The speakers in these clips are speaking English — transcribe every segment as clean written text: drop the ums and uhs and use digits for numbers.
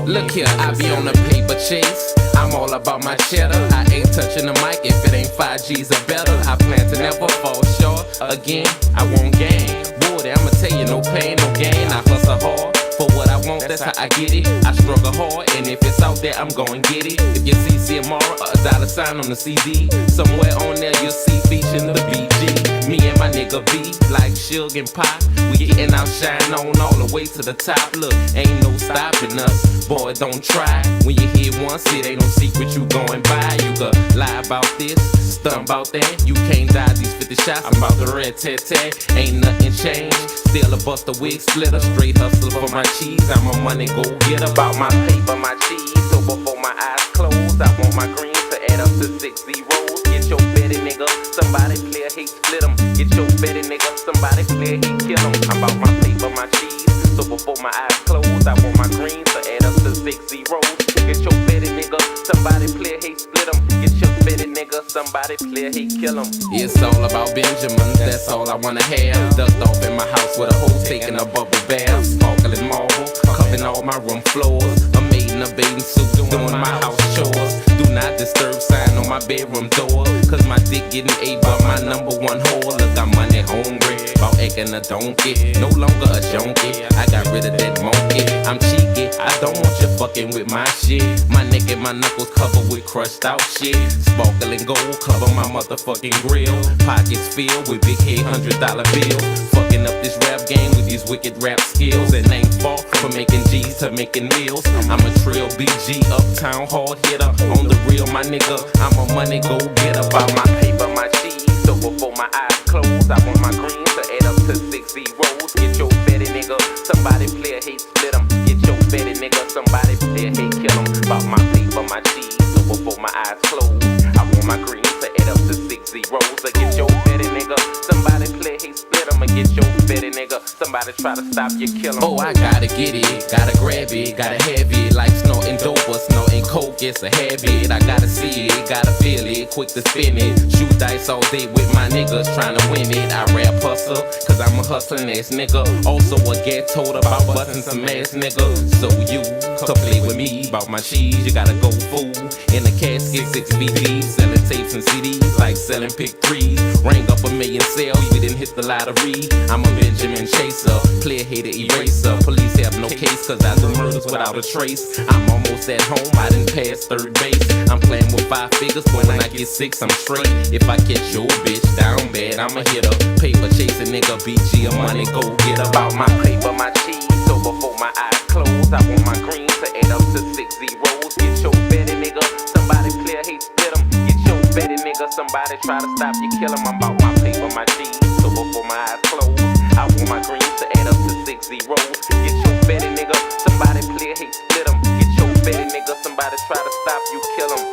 Look here, I be on a paper chase. I'm all about my cheddar. I ain't touching the mic if it ain't 5Gs or better. I plan to never fall short. Again, I won't gain. Boy, I'ma tell you, no pain, no gain. I hustle hard for what I want, that's how I get it. I struggle hard, and if it's out there, I'm gon' get it. If you see Samara, a dollar sign on the CD, somewhere on there you'll see featuring the BG. Me and my nigga V, like Suge and Pop, we getting our shine on all the way to the top. Look, ain't no stopping us, boy, don't try. When you hear one, it ain't no secret you going by. You could lie about this, stunt about that. You can't dodge these 50 shots, I'm about the red tat-tat. Ain't nothing changed, still a buster wig splitter. Straight hustle for my cheese, I'm a money go get about my paper, my cheese. So before my eyes close, I want my greens to add up to 6 zeros. Get your betty nigga, somebody play a hate split 'em. Get your betty nigga, somebody play a hate kill 'em. I'm about my paper, my cheese. So before my eyes close, I want my greens to add up to 6 zeros. Get your betty nigga, somebody play a hate split 'em. Get your betty nigga, somebody play a hate kill 'em. It's all about Benjamin, that's all I wanna have. Dust off in my house with a hoe taking a bubble bath. Sparkling marble, covering all my room floors. A maid in a bathing suit doing my house chores. Do not disturb sign on my bedroom door, cause my dick getting ate by my number one whore. Look, I'm money hungry, about acting a donkey. No longer a junkie, I got rid of that monkey. I'm cheeky, I don't want you fucking with my shit. My neck and my knuckles covered with crushed out shit. Sparkling gold cover my motherfucking grill. Pockets filled with big head $100 bills. Fucking up this rap game with these wicked rap skills. And ain't far from making G's to making meals. I'm a trill BG, uptown hard hitter. On the real, my nigga, I'm a money go get about my paper, my cheese. So before my eyes close, I want my greens to add up to 6 zeros. Get your betty nigga, somebody play a hate split 'em. Get your betty nigga, somebody play a hate kill 'em. About my paper, my cheese. So before my eyes close, I want my greens to add up to 6 zeros. Get your betty nigga, somebody play a hate split 'em. Get your betty nigga, somebody try to stop you, kill 'em. Oh, I gotta get it, gotta grab it, gotta have it. Like snorting dope or snorting coke, it's a habit. I gotta see it, gotta feel it, quick to spin it. Shoot dice all day with my niggas trying to win it. I rap hustle, cause I'm a hustling ass nigga. Also a get told about busting some ass nigga. So you come play with me, about my cheese, you gotta go fool. In a casket, 6 VDs, selling tapes and CDs, like selling pick 3s. Rang up a million sales, we didn't hit the lottery. I'm a Benjamin chaser, player hater eraser. Police have no case, cause I do murders without a trace. I'm almost at home, I didn't pass third base. I'm playing with 5 figures, but when I get 6, I'm straight. If I catch your bitch down bad, I'ma hit her. Paper chasing nigga, BG, a money go get about my paper, my cheese. So before my eyes close, I want my greens to add up to 6 zeros. Get your betty nigga, somebody play a hate split 'em. Get your betty nigga, somebody try to stop you, kill 'em. I'm about my paper, my cheese. So before my eyes close, I want my greens to add up to 6 zeros. Get your betty nigga, somebody play a hate split 'em. Get your betty nigga, somebody try to stop you, kill 'em.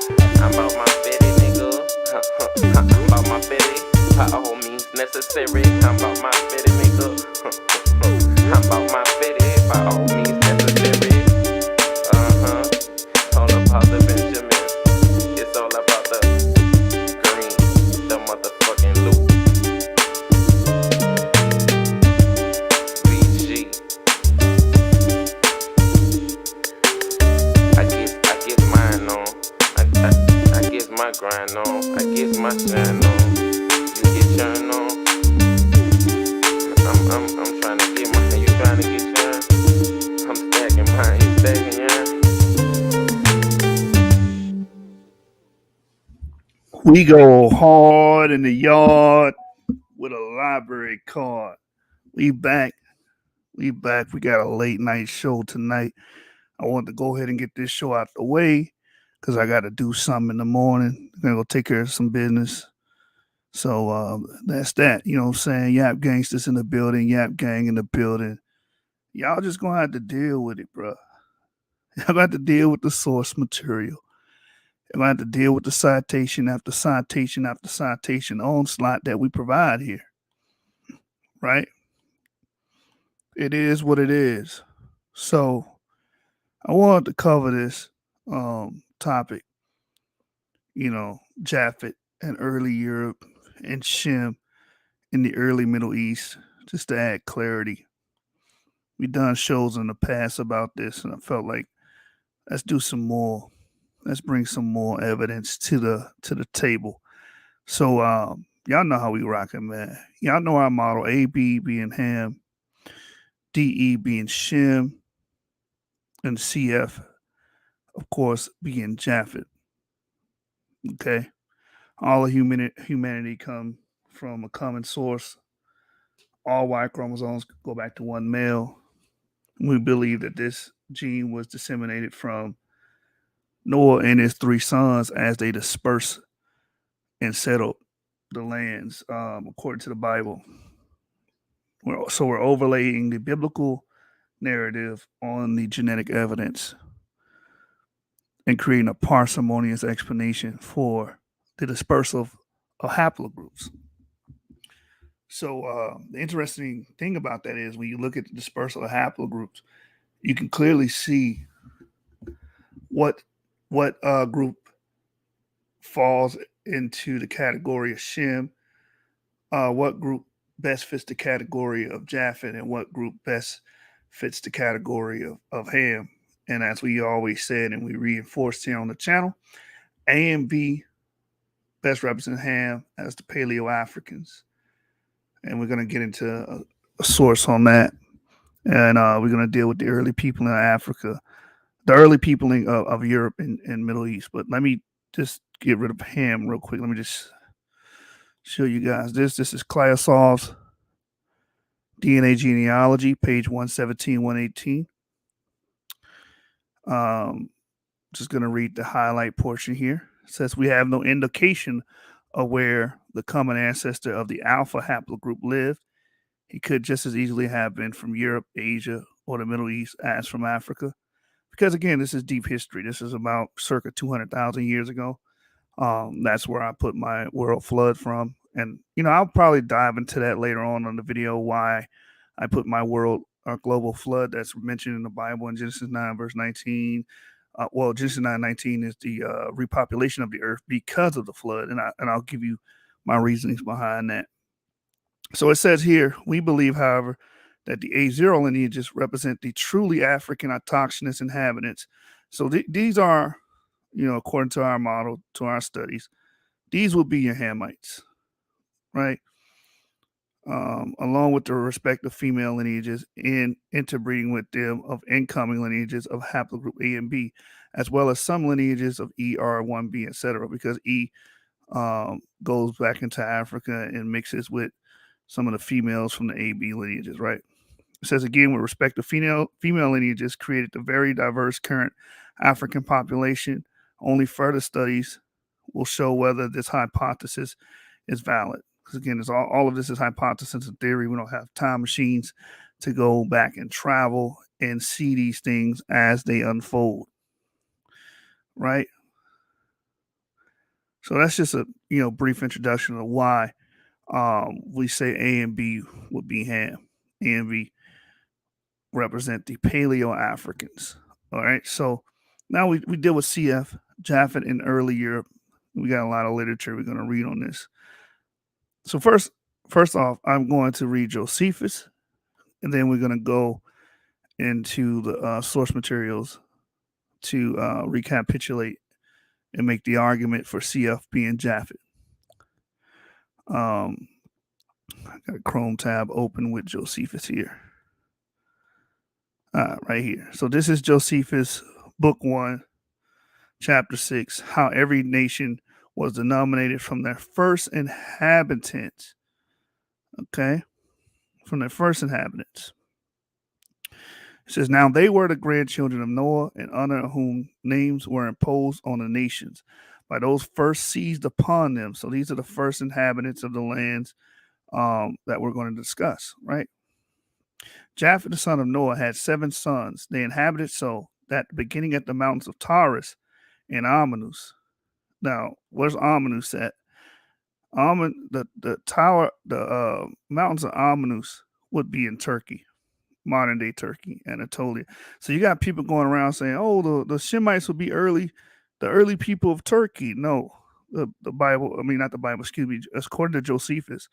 I'm about my betty nigga, I'm about my betty, by all means necessary. I'm about my betty nigga, I'm about my betty, by all means necessary. All about the Benjamin, it's all about the green, the motherfucking loot. VG. I get mine on. I get my grind on. I get my shine on. You get yourn on. I'm trying to get mine. You trying to get yours? I'm stacking mine. You stacking yours? We go hard in the yard with a library card. We back. We back. We got a late night show tonight. I want to go ahead and get this show out the way because I got to do something in the morning. I'm going to go take care of some business. So that's that. You know what I'm saying? Yap Gangsters in the building. Yap Gang in the building. Y'all just going to have to deal with it, bro. Y'all going to have to deal with the source material. You're going to have to deal with the citation after citation after citation onslaught that we provide here. Right? It is what it is. So I wanted to cover this topic, Japheth and early Europe and Shem in the early Middle East, just to add clarity. We've done shows in the past about this, and I felt like let's do some more. Let's bring some more evidence to the table. So y'all know how we rocking, man. Y'all know our model: AB being Ham, DE being Shem, and CF, of course, being Japheth. Okay, all of humanity come from a common source. All Y chromosomes go back to one male. We believe that this gene was disseminated from Noah and his three sons as they dispersed and settled the lands, according to the Bible. So we're overlaying the biblical narrative on the genetic evidence and creating a parsimonious explanation for the dispersal of haplogroups. So the interesting thing about that is when you look at the dispersal of haplogroups, you can clearly see what group falls into the category of Shem, what group best fits the category of Japheth, and what group best fits the category of Ham. And as we always said, and we reinforced here on the channel, A and B best represent Ham as the Paleo Africans. And we're going to get into a source on that. And we're going to deal with the early people in Africa, the early people of Europe and Middle East. But let me just get rid of Ham real quick. Let me just show you guys this. This is Klyosov's DNA genealogy, page 117, 118. Just going to read the highlight portion here. It says, we have no indication of where the common ancestor of the alpha haplogroup lived. He could just as easily have been from Europe, Asia, or the Middle East as from Africa. Because again, this is deep history. This is about circa 200,000 years ago. That's where I put my world flood from. And, I'll probably dive into that later on in the video, why I put my world global flood that's mentioned in the Bible in Genesis 9, verse 19. Genesis 9:19 is the repopulation of the earth because of the flood. And I'll give you my reasonings behind that. So it says here, we believe, however, that the A0 lineages represent the truly African autochthonous inhabitants. So these are, according to our model, to our studies, these will be your Hamites, right? Along with the respective female lineages and interbreeding with them of incoming lineages of haplogroup A and B, as well as some lineages of E, R, 1B, etc. Because E goes back into Africa and mixes with some of the females from the AB lineages, right? It says again, with respect to female lineages created the very diverse current African population. Only further studies will show whether this hypothesis is valid. Because again, all of this is hypothesis and theory. We don't have time machines to go back and travel and see these things as they unfold, right? So that's just a brief introduction of why we say A and B would be Ham. A and B represent the Paleo Africans. All right. So now we deal with CF, Japheth in early Europe. We got a lot of literature we're going to read on this. So first off, I'm going to read Josephus, and then we're going to go into the source materials to recapitulate and make the argument for CF being Japheth. I got a Chrome tab open with Josephus here. Right here. So this is Josephus, book 1, chapter 6, how every nation was denominated from their first inhabitants. Okay? From their first inhabitants. It says, now they were the grandchildren of Noah, and under whom names were imposed on the nations by those first seized upon them. So these are the first inhabitants of the lands that we're going to discuss, right? Japheth, the son of Noah, had 7 sons. They inhabited so that beginning at the mountains of Taurus and Amanus. Now, where's Amanus at? The mountains of Amanus would be in Turkey, modern day Turkey, Anatolia. So you got people going around saying, "Oh, the Shemites would be the early people of Turkey." No, the Bible. I mean, not the Bible. Excuse me. According to Josephus,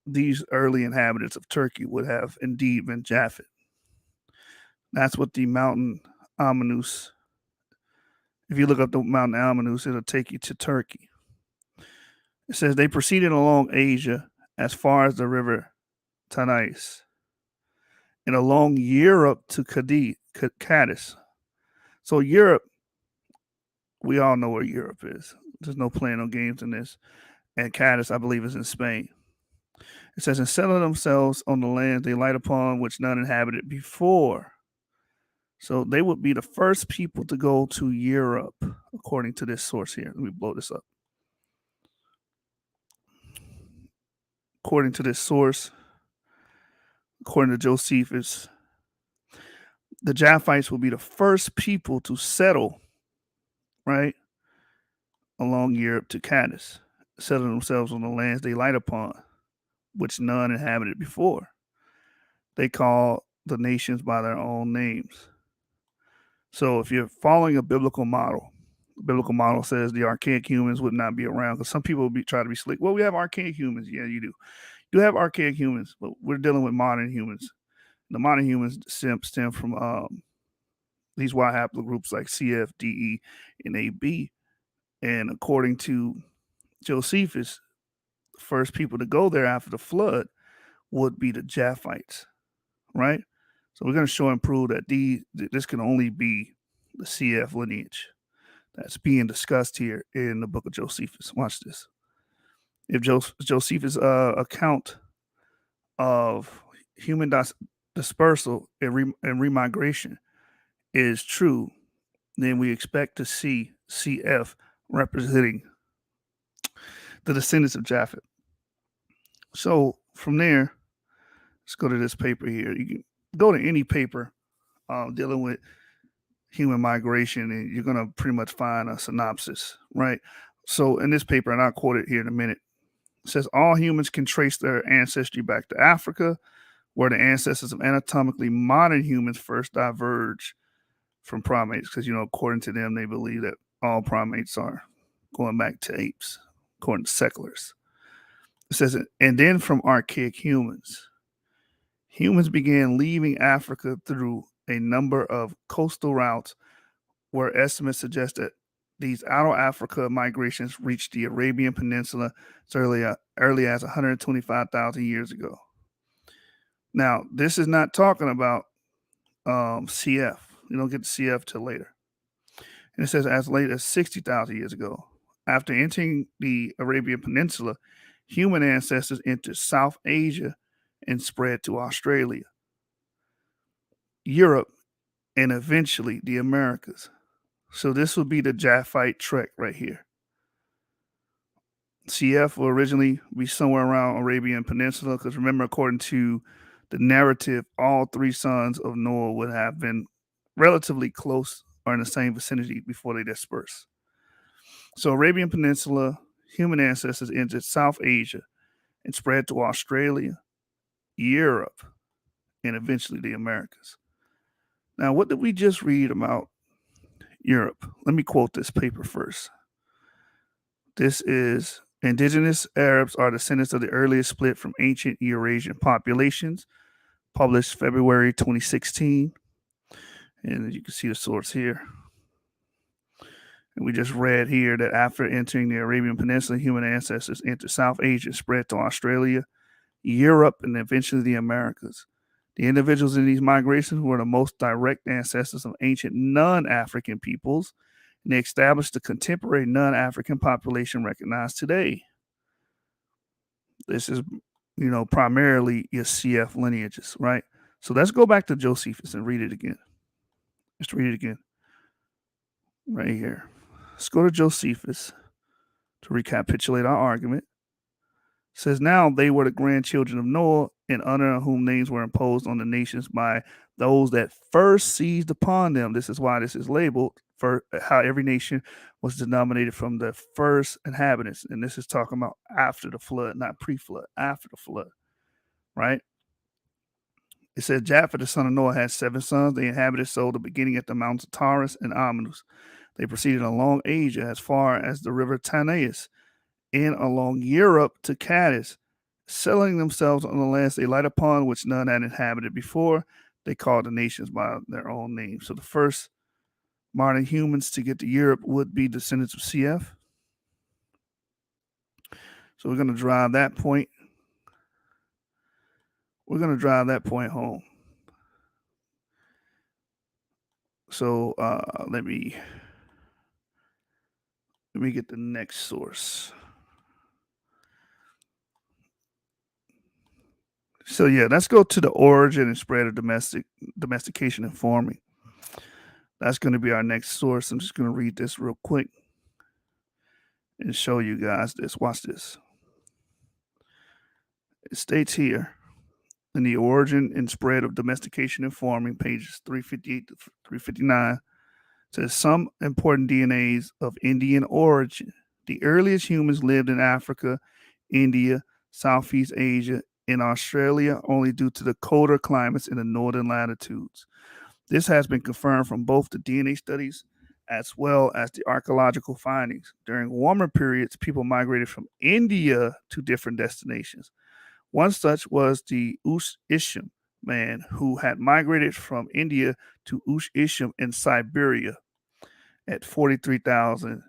these early inhabitants of Turkey would have indeed been Japheth. That's what the mountain Amanus. If you look up the mountain Amanus, it'll take you to Turkey. It says they proceeded along Asia as far as the river Tanais and along Europe to Cadiz. So Europe, we all know where Europe is. There's no playing no games in this. And Cadiz, I believe, is in Spain. It says, and settle themselves on the land they light upon which none inhabited before. So they would be the first people to go to Europe, according to this source here. Let me blow this up. According to this source, according to Josephus, the Japhites will be the first people to settle, right, along Europe to Cadiz, settle themselves on the lands they light upon, which none inhabited before. They call the nations by their own names. So if you're following a biblical model, the biblical model says the archaic humans would not be around, because some people will try to be slick. Well, we have archaic humans. Yeah, you do. You have archaic humans, but we're dealing with modern humans. The modern humans stem from these Y haplogroups like CF, DE, and AB. And according to Josephus, the first people to go there after the flood would be the Japhites, right? So we're going to show and prove that this can only be the CF lineage that's being discussed here in the book of Josephus. Watch this. If Josephus' account of human dispersal and remigration is true, then we expect to see CF representing the descendants of Japheth. So from there, let's go to this paper here. You can go to any paper dealing with human migration, and you're going to pretty much find a synopsis, right? So in this paper, and I'll quote it here in a minute, it says all humans can trace their ancestry back to Africa, where the ancestors of anatomically modern humans first diverge from primates, because, according to them, they believe that all primates are going back to apes, according to seculars. It says, and then from archaic humans. Humans began leaving Africa through a number of coastal routes, where estimates suggest that these out of Africa migrations reached the Arabian Peninsula as early as 125,000 years ago. Now, this is not talking about CF. You don't get to CF till later. And it says as late as 60,000 years ago. After entering the Arabian Peninsula, human ancestors entered South Asia and spread to Australia, Europe, and eventually the Americas. So this would be the Japhite trek right here. CF will originally be somewhere around Arabian Peninsula, because remember, according to the narrative, all three sons of Noah would have been relatively close or in the same vicinity before they dispersed. So Arabian Peninsula, human ancestors entered South Asia and spread to Australia, Europe, and eventually the Americas. Now, what did we just read about Europe? Let me quote this paper first. This is Indigenous Arabs are descendants of the earliest split from ancient Eurasian populations, published February 2016. And you can see the source here. And we just read here that after entering the Arabian Peninsula, human ancestors entered South Asia, spread to Australia, Europe, and eventually the Americas. The individuals in these migrations were the most direct ancestors of ancient non-African peoples, and they established the contemporary non-African population recognized today. This is, primarily your CF lineages, right? So let's go back to Josephus and read it again. Let's read it again. Right here. Let's go to Josephus to recapitulate our argument. It says, now they were the grandchildren of Noah, in honor of whom names were imposed on the nations by those that first seized upon them. This is why this is labeled for how every nation was denominated from the first inhabitants. And this is talking about after the flood, not pre-flood, after the flood, right? It said Japheth, the son of Noah, had 7 sons. They inhabited the beginning at the mountains of Taurus and Amanus. They proceeded along Asia as far as the river Tanais, and along Europe to Cadiz, settling themselves on the lands they light upon, which none had inhabited before. They called the nations by their own names. So the first Modern humans to get to Europe would be descendants of CF. So we're going to drive that point. We're going to drive that point home. So let me get the next source. So yeah, let's go to the origin and spread of domestication and farming. That's going to be our next source. I'm just going to read this real quick and show you guys this. Watch this. It states here in the origin and spread of domestication and farming, pages 358 to 359, says some important DNAs of Indian origin. The earliest humans lived in Africa, India, Southeast Asia, and Australia only due to the colder climates in the northern latitudes. This has been confirmed from both the DNA studies as well as the archaeological findings. During warmer periods, people migrated from India to different destinations. One such was the Eurasian man who had migrated from India to Eurasian in Siberia at 43,000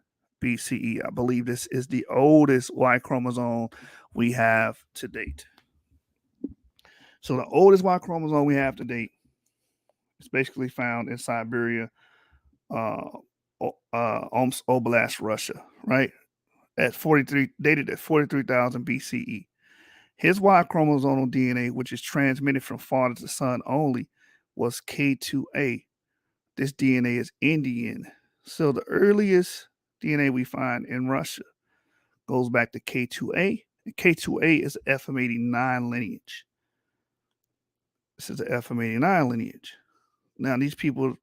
BCE. I believe this is the oldest Y chromosome we have to date. So the oldest Y chromosome we have to date is basically found in Siberia, Omsk Oblast, Russia, right? Dated at 43,000 BCE. His Y chromosomal DNA, which is transmitted from father to son only, was K2A. This DNA is Indian. So the earliest DNA we find in Russia goes back to K2A. And K2A is FM89 lineage. This is the FM89 lineage. Now, these people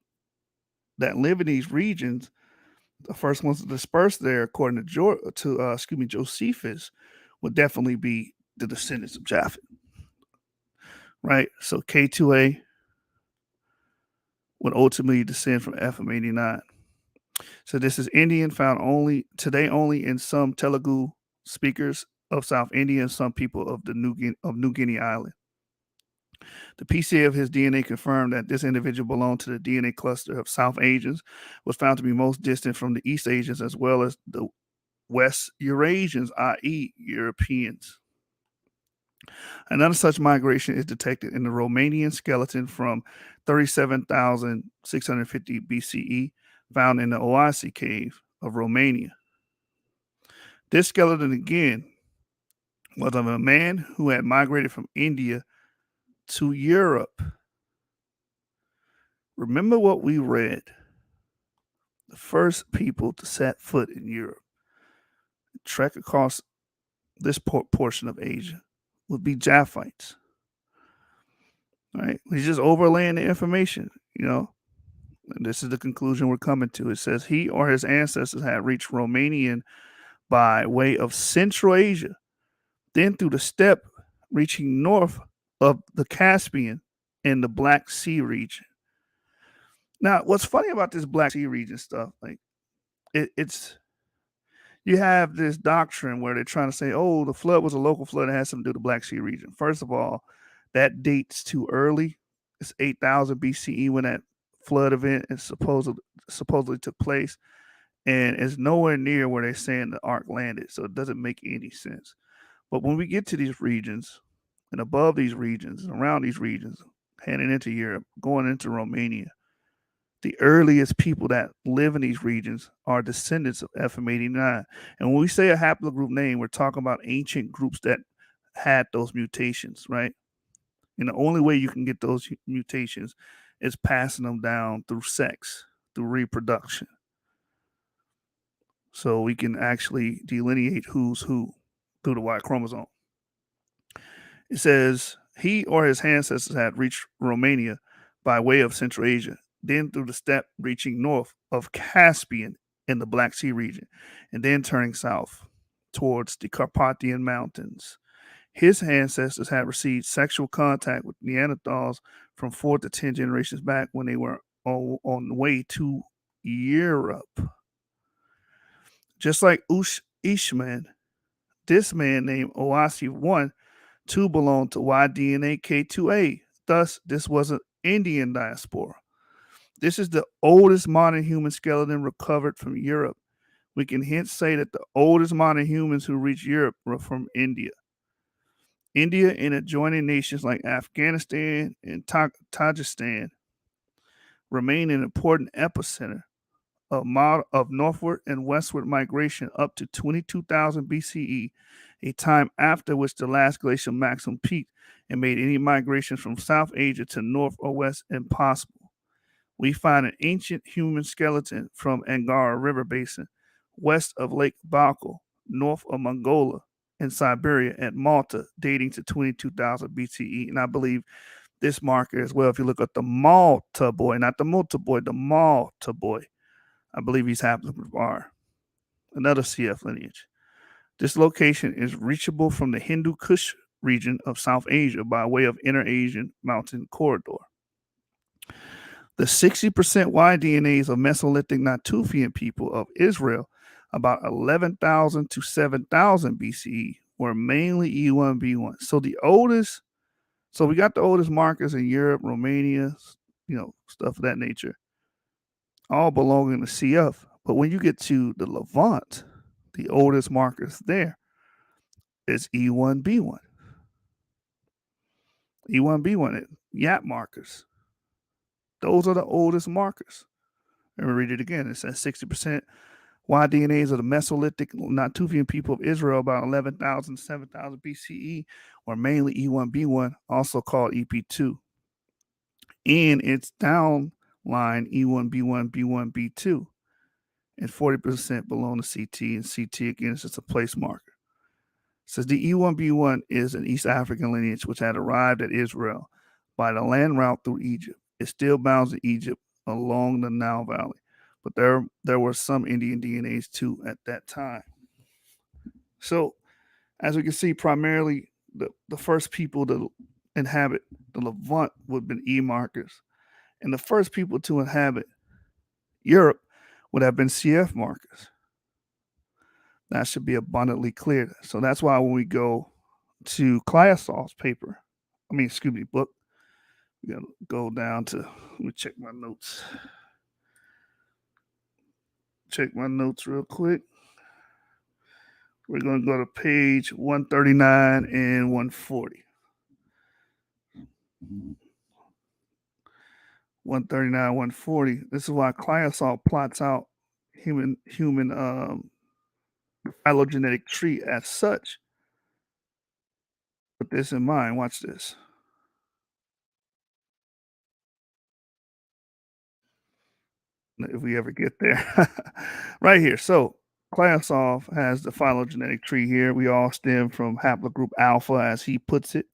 that live in these regions, the first ones to disperse there, according to Josephus, would definitely be the descendants of Japheth. Right? So K2A would ultimately descend from FM89. So this is Indian, found today only in some Telugu speakers of South India and some people of New Guinea Island. The PCA of his DNA confirmed that this individual belonged to the DNA cluster of South Asians, was found to be most distant from the East Asians as well as the West Eurasians, i.e. Europeans. Another such migration is detected in the Romanian skeleton from 37,650 BCE, found in the Oase cave of Romania. This skeleton, again, was of a man who had migrated from India to Europe. Remember what we read. The first people to set foot in Europe, trek across this portion of Asia, would be Japhites. Right? He's just overlaying the information, And this is the conclusion we're coming to. It says he or his ancestors had reached Romanian by way of Central Asia, then through the steppe, reaching north of the Caspian and the Black Sea region. Now, what's funny about this Black Sea region stuff, like it's you have this doctrine where they're trying to say, oh, the flood was a local flood that has something to do with the Black Sea region. First of all, that dates too early. It's 8,000 BCE when that flood event is supposedly took place, and it's nowhere near where they're saying the ark landed, so it doesn't make any sense. But when we get to these regions, and above these regions, and around these regions, heading into Europe, going into Romania, the earliest people that live in these regions are descendants of FM89. And when we say a haplogroup name, we're talking about ancient groups that had those mutations, right? And the only way you can get those mutations is passing them down through sex, through reproduction. So we can actually delineate who's who through the Y chromosome. It says he or his ancestors had reached Romania by way of Central Asia, then through the steppe reaching north of Caspian in the Black Sea region, and then turning south towards the Carpathian Mountains. His ancestors had received sexual contact with Neanderthals from 4 to 10 generations back when they were on the way to Europe. Just like Ishman, this man named Oasi 1, 2 belonged to Y DNA K2A. Thus, this was an Indian diaspora. This is the oldest modern human skeleton recovered from Europe. We can hence say that the oldest modern humans who reached Europe were from India. India and adjoining nations like Afghanistan and Tajikistan remain an important epicenter of northward and westward migration up to 22,000 BCE, a time after which the last glacial maximum peaked and made any migration from South Asia to North or West impossible. We find an ancient human skeleton from Angara River Basin, west of Lake Baikal, north of Mongolia and Siberia at Malta, dating to 22,000 BCE. And I believe this marker as well, if you look at the Malta boy, not the Malta boy, the Malta boy, I believe he's haplogroup R, another CF lineage. This location is reachable from the Hindu Kush region of South Asia by way of Inner Asian Mountain Corridor. The 60% Y DNAs of Mesolithic Natufian people of Israel, about 11,000 to 7,000 BCE, were mainly E1B1. So we got the oldest markers in Europe, Romania, stuff of that nature, all belonging to CF. But when you get to the Levant, the oldest markers there is E1B1. E1B1, Yap markers. Those are the oldest markers. Let me read it again. It says 60% Y DNAs of the Mesolithic Natufian people of Israel, about 11,000 to 7,000 BCE, were mainly E1B1, also called EP2. And its downline E1B1, B1, B2. And 40% belong to CT, and CT again is just a place marker. It says the E1B1 is an East African lineage which had arrived at Israel by the land route through Egypt. It still bounds to Egypt along the Nile Valley, but there were some Indian DNAs too at that time. So, as we can see, primarily the first people to inhabit the Levant would have been E markers, and the first people to inhabit Europe would have been CF markers. That should be abundantly clear. So that's why when we go to Clayasov's book, we gotta go down to, let me check my notes. Check my notes real quick. We're going to go to page 139 and 140. 139, 140. This is why Clayasov plots out human phylogenetic tree as such. Put this in mind. Watch this. If we ever get there. Right here. So Clayasov has the phylogenetic tree here. We all stem from haplogroup alpha, as he puts it.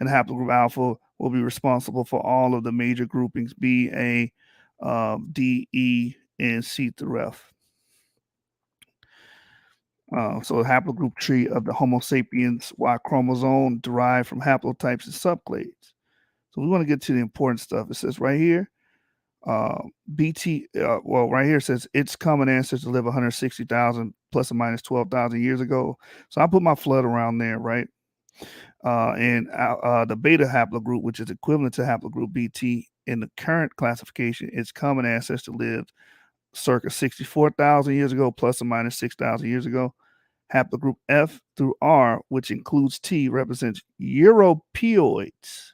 And haplogroup alpha will be responsible for all of the major groupings B, A, D, E, and C through F. So a haplogroup tree of the Homo sapiens Y chromosome derived from haplotypes and subclades. So we want to get to the important stuff. It says right here, right here it says its common ancestors live 160,000 plus or minus 12,000 years ago. So I put my flood around there, right? And the beta haplogroup, which is equivalent to haplogroup BT in the current classification, its common ancestor lived circa 64,000 years ago, plus or minus 6,000 years ago. Haplogroup F through R, which includes T, represents Europeoids.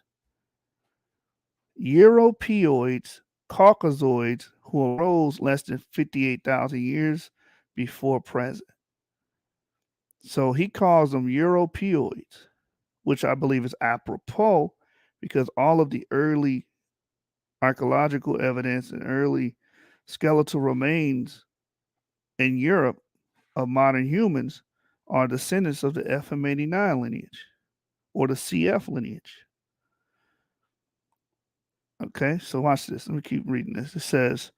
Europeoids, Caucasoids, who arose less than 58,000 years before present. So he calls them Europeoids, which I believe is apropos because all of the early archaeological evidence and early skeletal remains in Europe of modern humans are descendants of the FM89 lineage or the CF lineage. Okay, so watch this. Let me keep reading this. It says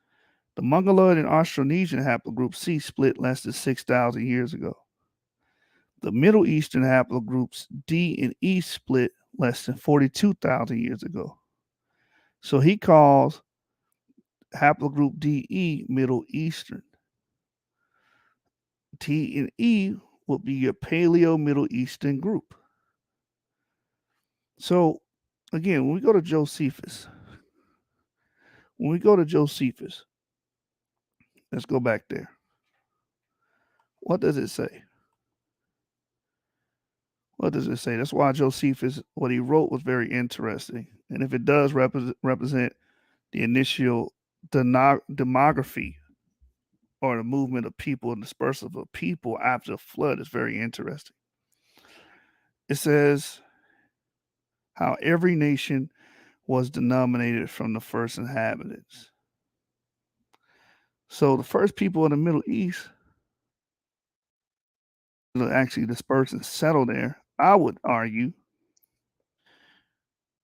the Mongoloid and Austronesian haplogroup C split less than 6,000 years ago. The Middle Eastern haplogroups D and E split less than 42,000 years ago. So he calls haplogroup DE Middle Eastern. T and E will be your Paleo Middle Eastern group. So again, when we go to Josephus, When we go to Josephus, let's go back there. What does it say? What does it say? That's why Josephus, what he wrote was very interesting. And if it does represent the initial demography or the movement of people and dispersal of people after the flood, it's very interesting. It says how every nation was denominated from the first inhabitants. So the first people in the Middle East actually dispersed and settled there, I would argue,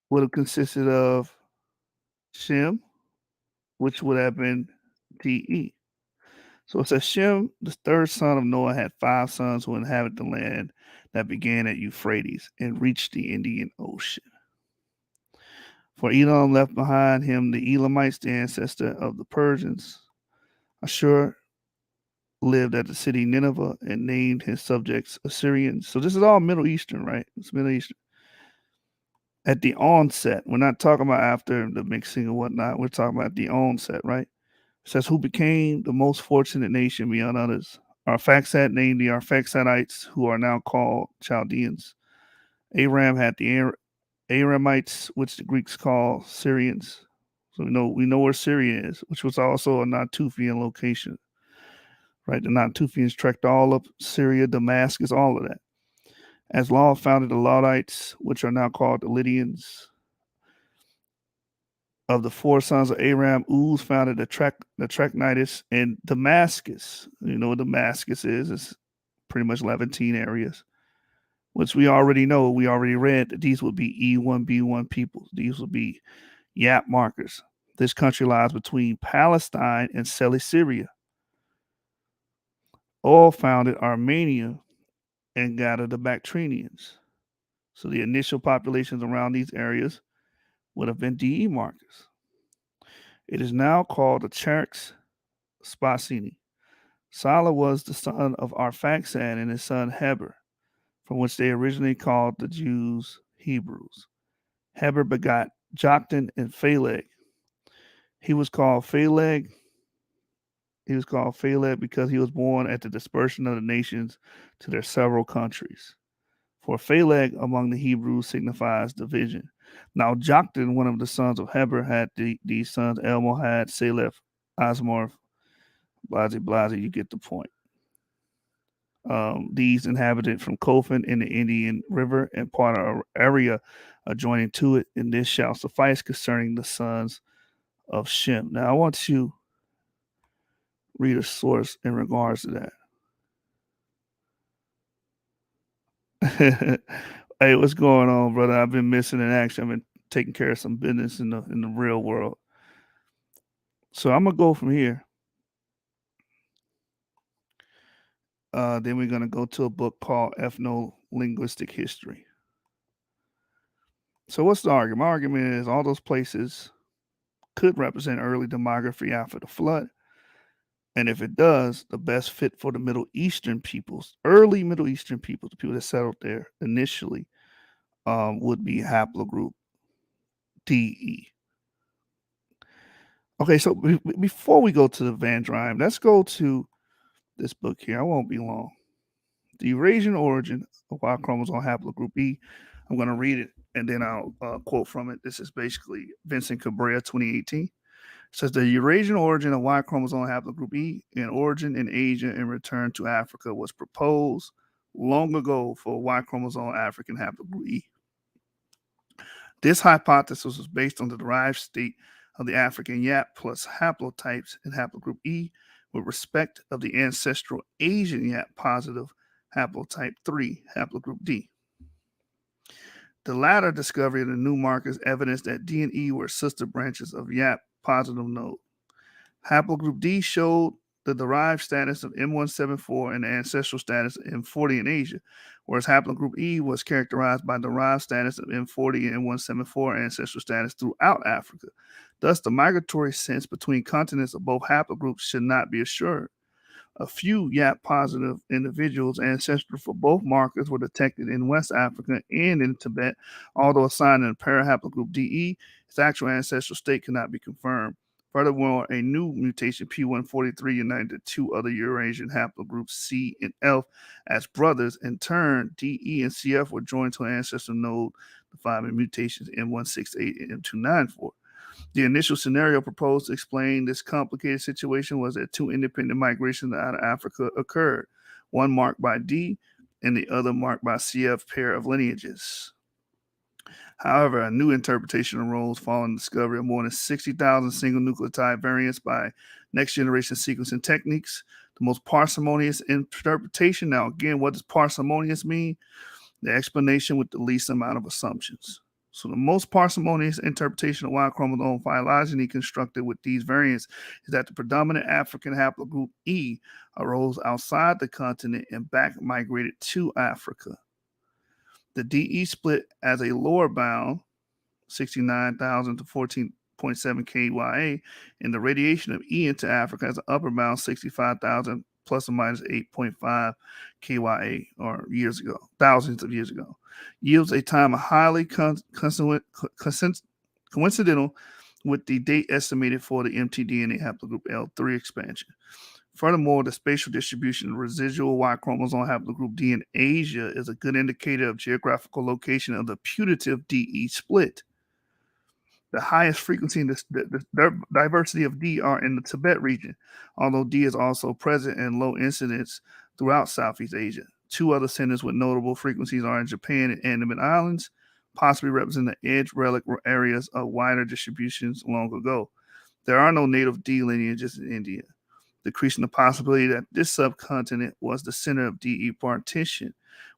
would have consisted of Shem, which would have been DE. So it says Shem, the third son of Noah, had 5 sons who inhabited the land that began at Euphrates and reached the Indian Ocean. For Elam left behind him the Elamites, the ancestor of the Persians. Ashur lived at the city Nineveh and named his subjects Assyrians. So this is all Middle Eastern, right? It's Middle Eastern. At the onset, we're not talking about after the mixing or whatnot. We're talking about the onset, right? It says, who became the most fortunate nation beyond others. Arphaxad named the Arphaxadites, who are now called Chaldeans. Aram had the Aramites, which the Greeks call Syrians. So we know where Syria is, which was also a Natufian location. Right, the Natufians trekked all up Syria, Damascus, all of that. As Law founded the Laudites, which are now called the Lydians. Of the 4 sons of Aram, Uz founded the Trachonitis and Damascus. You know what Damascus is? It's pretty much Levantine areas, which we already know. We already read that these would be E1B1 peoples. These would be Yap markers. This country lies between Palestine and Cilicia. All founded Armenia and gathered the Bactrians. So the initial populations around these areas would have been DE markers. It is now called the Charx Spasini. Salah was the son of Arphaxad and his son Heber, from which they originally called the Jews Hebrews. Heber begot Joktan and Phaleg. He was called Phaleg because he was born at the dispersion of the nations to their several countries. For Phaleg among the Hebrews signifies division. Now Joktan, one of the sons of Heber, had these sons, Elmohad, Saleph, Asmorph, Blase, you get the point. These inhabited from Kofan in the Indian River and part of area adjoining to it, and this shall suffice concerning the sons of Shem. Now I want to read a source in regards to that. Hey, what's going on, brother? I've been missing in action. I've been taking care of some business in the real world. So I'm gonna go from here. Then we're gonna go to a book called Ethnolinguistic History. So what's the argument? My argument is all those places could represent early demography after the flood. And if it does, the best fit for the Middle Eastern peoples, early Middle Eastern peoples, the people that settled there initially, would be haplogroup DE. Okay, so before we go to the Van Drime, let's go to this book here. I won't be long. The Eurasian Origin of Y Chromosome Haplogroup E. I'm going to read it and then I'll quote from it. This is basically Vincent Cabrera, 2018. It says the Eurasian origin of Y chromosome haplogroup E and origin in Asia and return to Africa was proposed long ago for Y chromosome African haplogroup E. This hypothesis was based on the derived state of the African Yap plus haplotypes in haplogroup E with respect of the ancestral Asian Yap positive haplotype 3 haplogroup D. The latter discovery of the new markers evidence that D and E were sister branches of Yap positive node. Haplogroup D showed the derived status of M174 and the ancestral status of M40 in Asia, whereas haplogroup E was characterized by derived status of M40 and M174 ancestral status throughout Africa. Thus, the migratory sense between continents of both haplogroups should not be assured. A few Yap positive individuals ancestral for both markers were detected in West Africa and in Tibet, although assigned in a parahaplogroup DE, its actual ancestral state cannot be confirmed. Furthermore, a new mutation P143 united two other Eurasian haplogroups C and F as brothers. In turn, D, E, and CF were joined to an ancestral node defined by mutations M168 and M294. The initial scenario proposed to explain this complicated situation was that two independent migrations out of Africa occurred, one marked by D and the other marked by CF pair of lineages. However, a new interpretation arose following the discovery of more than 60,000 single nucleotide variants by next generation sequencing techniques. The most parsimonious interpretation. Now, again, what does parsimonious mean? The explanation with the least amount of assumptions. So, the most parsimonious interpretation of Y chromosome phylogeny constructed with these variants is that the predominant African haplogroup E arose outside the continent and back migrated to Africa. The DE split as a lower bound, 69,000 to 14.7 KYA, and the radiation of E into Africa as an upper bound, 65,000 plus or minus 8.5 KYA, or years ago, thousands of years ago, yields a time highly coincidental with the date estimated for the mtDNA haplogroup L3 expansion. Furthermore, the spatial distribution of residual Y chromosome haplogroup D in Asia is a good indicator of geographical location of the putative DE split. The highest frequency in the diversity of D are in the Tibet region, although D is also present in low incidence throughout Southeast Asia. Two other centers with notable frequencies are in Japan and Andaman Islands, possibly representing the edge relic areas of wider distributions long ago. There are no native D lineages in India, decreasing the possibility that this subcontinent was the center of DE partition,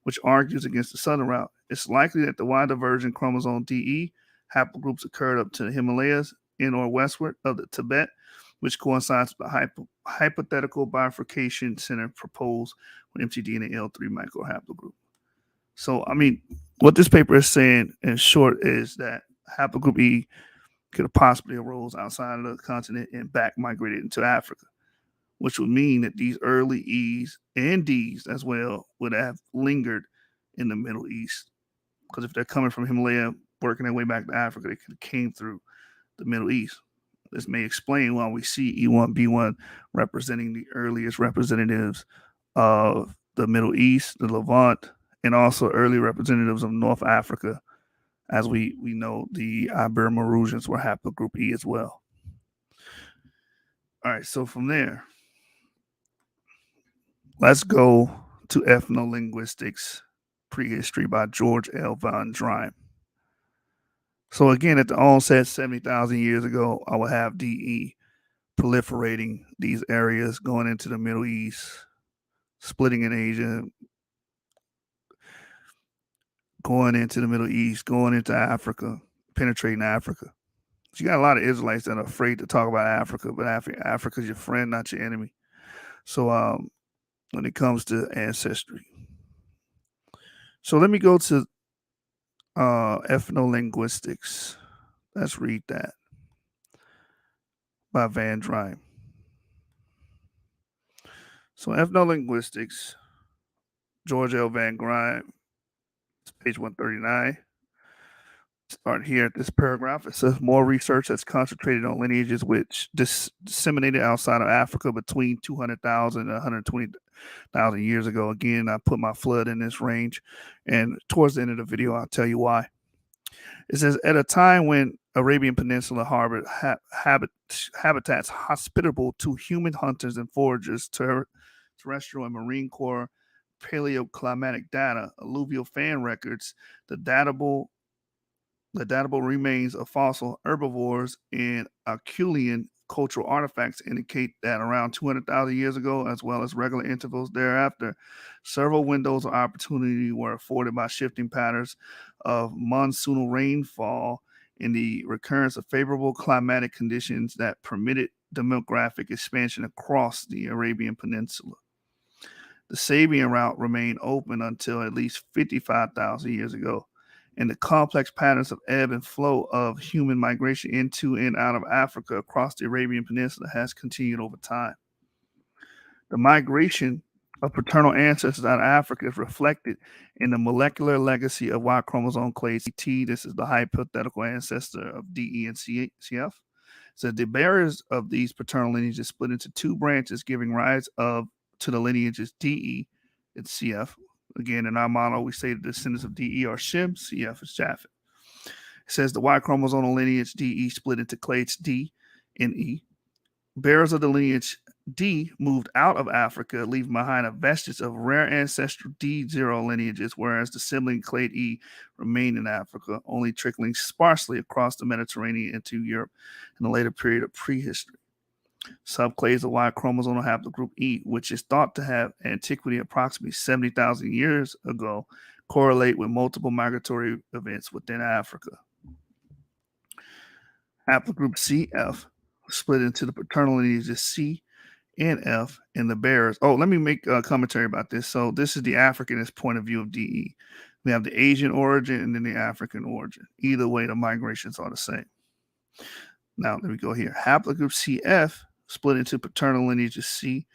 which argues against the southern route. It's likely that the Y divergent chromosome DE haplogroups occurred up to the Himalayas in or westward of the Tibet, which coincides with the hypothetical bifurcation center proposed with mtDNA L3 microhaplogroup. So, I mean, what this paper is saying in short is that haplogroup E could have possibly arose outside of the continent and back migrated into Africa, which would mean that these early E's and D's as well would have lingered in the Middle East. Because if they're coming from Himalaya, working their way back to Africa, they could have came through the Middle East. This may explain why we see E1, B1 representing the earliest representatives of the Middle East, the Levant, and also early representatives of North Africa. As we know, the Ibero-Maurusians were haplogroup E as well. All right, so from there, let's go to Ethnolinguistics, Prehistory by George L. Van Driem. So again, at the onset, 70,000 years ago, I will have DE proliferating these areas, going into the Middle East, splitting in Asia, going into the Middle East, going into Africa, penetrating Africa. So you got a lot of Israelites that are afraid to talk about Africa, but Africa's your friend, not your enemy. So when it comes to ancestry. So let me go to Ethnolinguistics. Let's read that by Van Driem. So Ethnolinguistics, George L. Van Driem, page 139. Start here at this paragraph. It says more research that's concentrated on lineages which disseminated outside of Africa between 200,000 and 120,000 years ago. Again, I put my flood in this range, and towards the end of the video, I'll tell you why. It says, at a time when Arabian Peninsula harbored habitats hospitable to human hunters and foragers, terrestrial and marine core paleoclimatic data, alluvial fan records, the datable remains of fossil herbivores, and Acheulean cultural artifacts indicate that around 200,000 years ago, as well as regular intervals thereafter, several windows of opportunity were afforded by shifting patterns of monsoonal rainfall and the recurrence of favorable climatic conditions that permitted demographic expansion across the Arabian Peninsula. The Sabian route remained open until at least 55,000 years ago, and the complex patterns of ebb and flow of human migration into and out of Africa across the Arabian Peninsula has continued over time. The migration of paternal ancestors out of Africa is reflected in the molecular legacy of Y chromosome clade T. This is the hypothetical ancestor of DE and CF. So the bearers of these paternal lineages split into two branches, giving rise to the lineages DE and CF. Again, in our model, we say the descendants of DE are Shem, CF is Japheth. It says the Y chromosomal lineage DE split into clades D and E. Bearers of the lineage D moved out of Africa, leaving behind a vestige of rare ancestral D0 lineages, whereas the sibling clade E remained in Africa, only trickling sparsely across the Mediterranean into Europe in the later period of prehistory. Subclades of Y chromosomal haplogroup E, which is thought to have antiquity approximately 70,000 years ago, correlate with multiple migratory events within Africa. Haplogroup CF split into the paternal lineages C and F and the bearers. Oh, let me make a commentary about this. So this is the Africanist point of view of DE. We have the Asian origin and then the African origin. Either way, the migrations are the same. Now, let me go here. Haplogroup CF split into paternal lineages C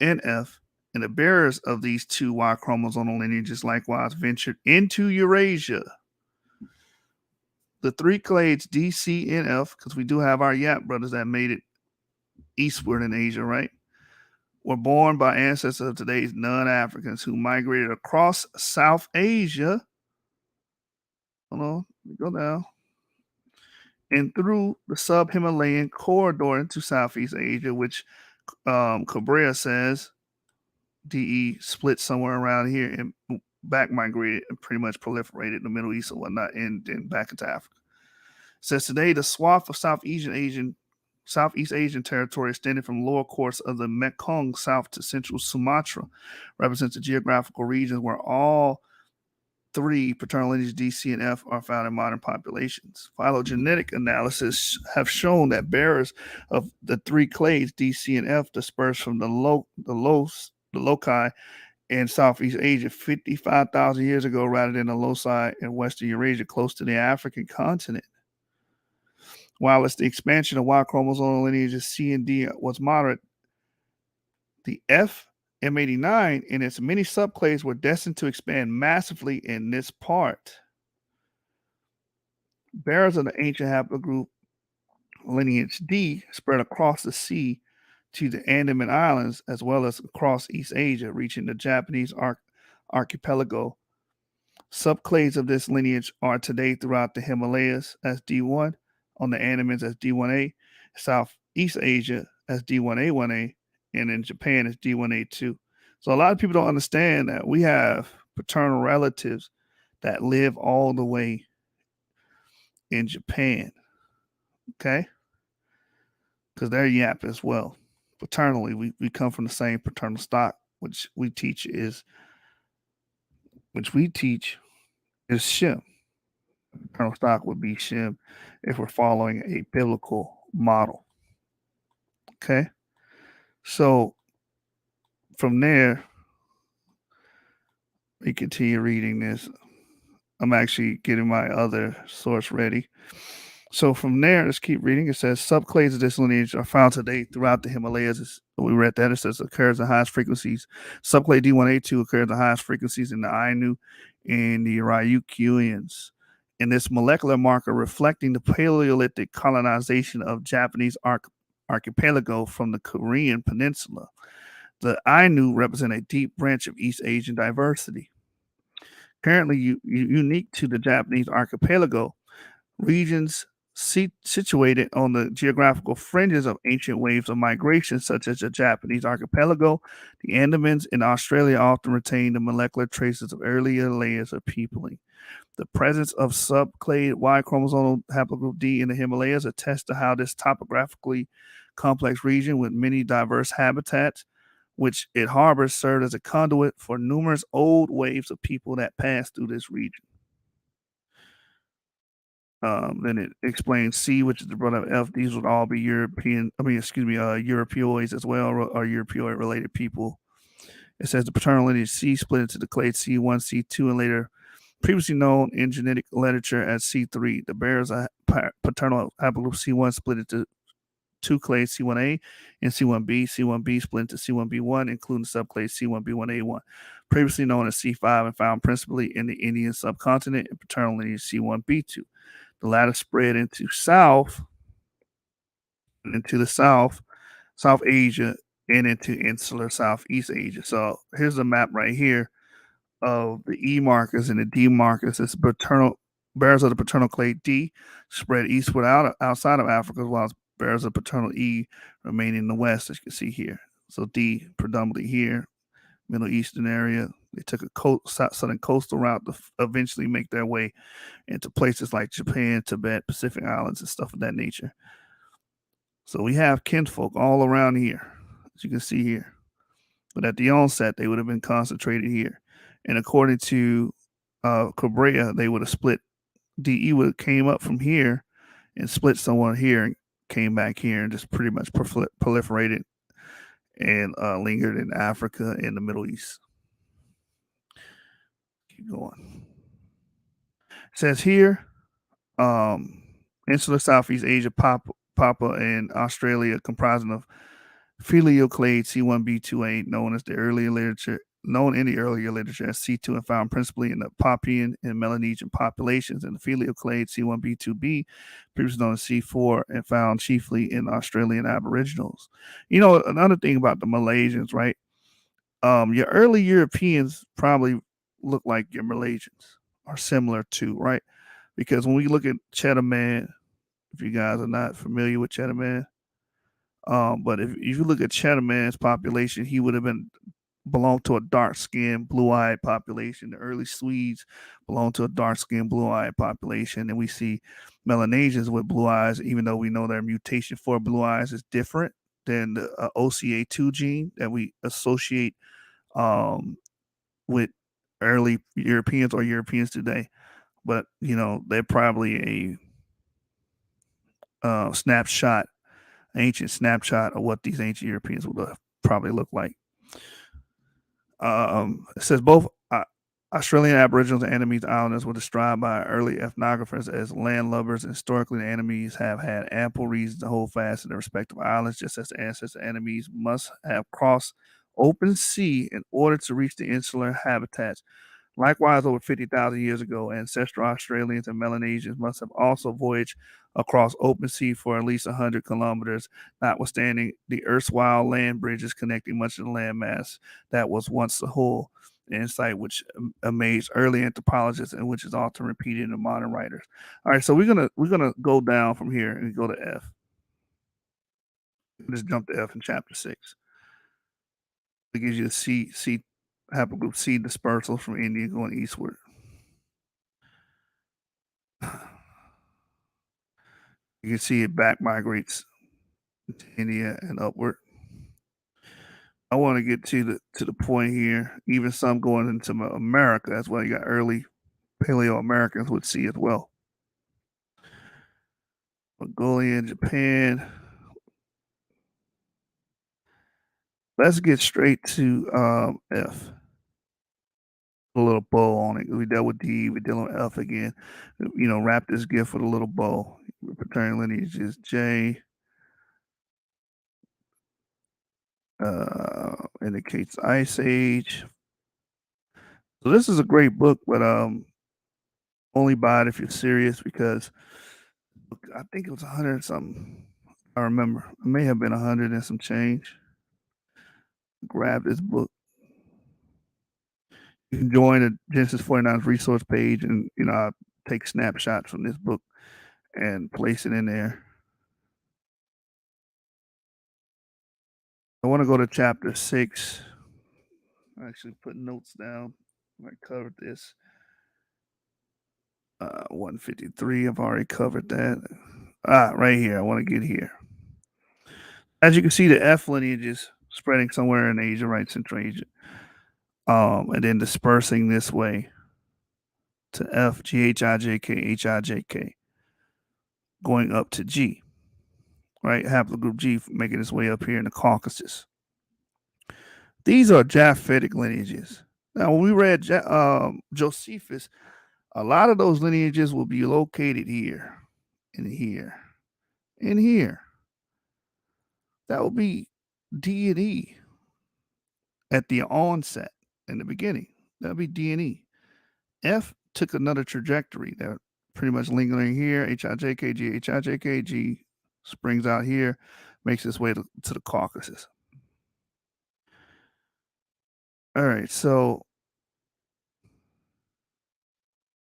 and F, and the bearers of these two Y chromosomal lineages likewise ventured into Eurasia. The three clades D, C, and F, because we do have our Yap brothers that made it eastward in Asia, right? Were born by ancestors of today's non-Africans who migrated across South Asia. Hold on, let me go down. And through the sub-Himalayan corridor into Southeast Asia, which Cabrera says DE split somewhere around here and back migrated and pretty much proliferated in the Middle East and whatnot, and then back into Africa. It says today the swath of Southeast Asian territory extending from lower course of the Mekong south to central Sumatra represents the geographical regions where all three paternal lineages D, C, and F are found in modern populations. Phylogenetic analysis have shown that bearers of the three clades D, C, and F dispersed from the loci in Southeast Asia 55,000 years ago rather than the loci in Western Eurasia close to the African continent. While it's the expansion of Y chromosomal lineages C and D was moderate, the F M89 and its many subclades were destined to expand massively in this part. Bearers of the ancient haplogroup lineage D spread across the sea to the Andaman Islands as well as across East Asia, reaching the Japanese archipelago. Subclades of this lineage are today throughout the Himalayas as D1, on the Andamans as D1A, Southeast Asia as D1A1A, and in Japan as D1A2. So a lot of people don't understand that we have paternal relatives that live all the way in Japan, okay? Because they're Yap as well. Paternally, we come from the same paternal stock, which we teach is Shem. Paternal stock would be Shem if we're following a biblical model. Okay? So from there, we continue reading this. I'm actually getting my other source ready. So from there, let's keep reading. It says subclades of this lineage are found today throughout the Himalayas. We read that. It says occurs at highest frequencies. Subclade D1A2 occurs at the highest frequencies in the Ainu and the Ryukyuans. In this molecular marker reflecting the Paleolithic colonization of Japanese archipelago from the Korean peninsula. The Ainu represent a deep branch of East Asian diversity. Currently unique to the Japanese archipelago, regions situated on the geographical fringes of ancient waves of migration, such as the Japanese archipelago, the Andamans, and Australia often retain the molecular traces of earlier layers of peopling. The presence of subclade Y chromosomal haplogroup D in the Himalayas attests to how this topographically complex region with many diverse habitats, which it harbors, served as a conduit for numerous old waves of people that passed through this region. Then it explains C, which is the brother of F. These would all be Europeoids as well, or Europeoid related people. It says the paternal lineage C split into the clade C1, C2, and later previously known in genetic literature as C3. The bearers of paternal haplogroup C1 split into two clades C1A and C1B. C1B split into C1B1, including subclade C1B1A1, previously known as C5 and found principally in the Indian subcontinent, and paternal lineage C1B2. The latter spread into South into the South Asia, and into insular Southeast Asia. So here's a map right here of the E markers and the D markers. It's paternal bears of the paternal clade D spread eastward outside of Africa, while bears of paternal E remain in the west, as you can see here. So D predominantly here, Middle Eastern area. They took a southern coastal route to eventually make their way into places like Japan, Tibet, Pacific Islands, and stuff of that nature. So we have kinfolk all around here, as you can see here. But at the onset, they would have been concentrated here. And according to Cabrera, they would have split. DE would have came up from here and split somewhere here and came back here and just pretty much proliferated and lingered in Africa and the Middle East. Keep going. It says here, insular Southeast Asia, Papua, and Australia, comprising of Phylogenetic C1b28, known in the earlier literature as C2 and found principally in the Papuan and Melanesian populations, and the Phylogenetic C1b2b, previously known as C4, and found chiefly in Australian Aboriginals. You know, another thing about the Malaysians, right? Your early Europeans probably look like your Malaysians, are similar to, right? Because when we look at Cheddar Man, if you guys are not familiar with Cheddar Man, but if you look at Cheddar Man's population, he would have belonged to a dark-skinned, blue-eyed population. The early Swedes belonged to a dark-skinned, blue-eyed population, and we see Melanesians with blue eyes, even though we know their mutation for blue eyes is different than the OCA2 gene that we associate with early Europeans or Europeans today. But you know, they're probably a snapshot, ancient snapshot of what these ancient Europeans would have probably looked like. It says both Australian Aboriginals and Annamese Islanders were described by early ethnographers as landlubbers. Historically, the Annamese have had ample reason to hold fast to their respective islands, just as the ancestor Annamese must have crossed open sea in order to reach the insular habitats. Likewise, over 50,000 years ago, ancestral Australians and Melanesians must have also voyaged across open sea for at least 100 kilometers, notwithstanding the erstwhile land bridges connecting much of the landmass that was once the whole. Insight which amazed early anthropologists and which is often repeated in modern writers. All right, so we're gonna go down from here and go to F. Just jump to F in chapter 6. It gives you the C haplogroup C dispersal from India going eastward. You can see it back migrates to India and upward. I want to get to the point here. Even some going into America. That's why you got early Paleo Americans would see as well. Mongolia, Japan. Let's get straight to F. A little bow on it. We dealt with D. We're dealing with F again. You know, wrap this gift with a little bow. Paternal lineage is J. Indicates Ice Age. So this is a great book, but only buy it if you're serious because I think it was 100 something. I remember it may have been 100 and some change. Grab this book. You can join the Genesis 49's resource page, and you know I'll take snapshots from this book and place it in there. I want to go to chapter 6. I actually put notes down. I covered this. 153. I've already covered that. Right here. I want to get here. As you can see, the F lineage is spreading somewhere in Asia, right, Central Asia, and then dispersing this way to F, G, H, I, J, K, H, I, J, K, going up to G, right? Haplogroup G making its way up here in the Caucasus. These are Japhetic lineages. Now, when we read Josephus, a lot of those lineages will be located here, and here, and here. That will be D and E at the onset in the beginning. That'll be D and E. F took another trajectory that pretty much lingering here, H I J K G, H I J K G, springs out here, makes its way to the Caucasus. All right, so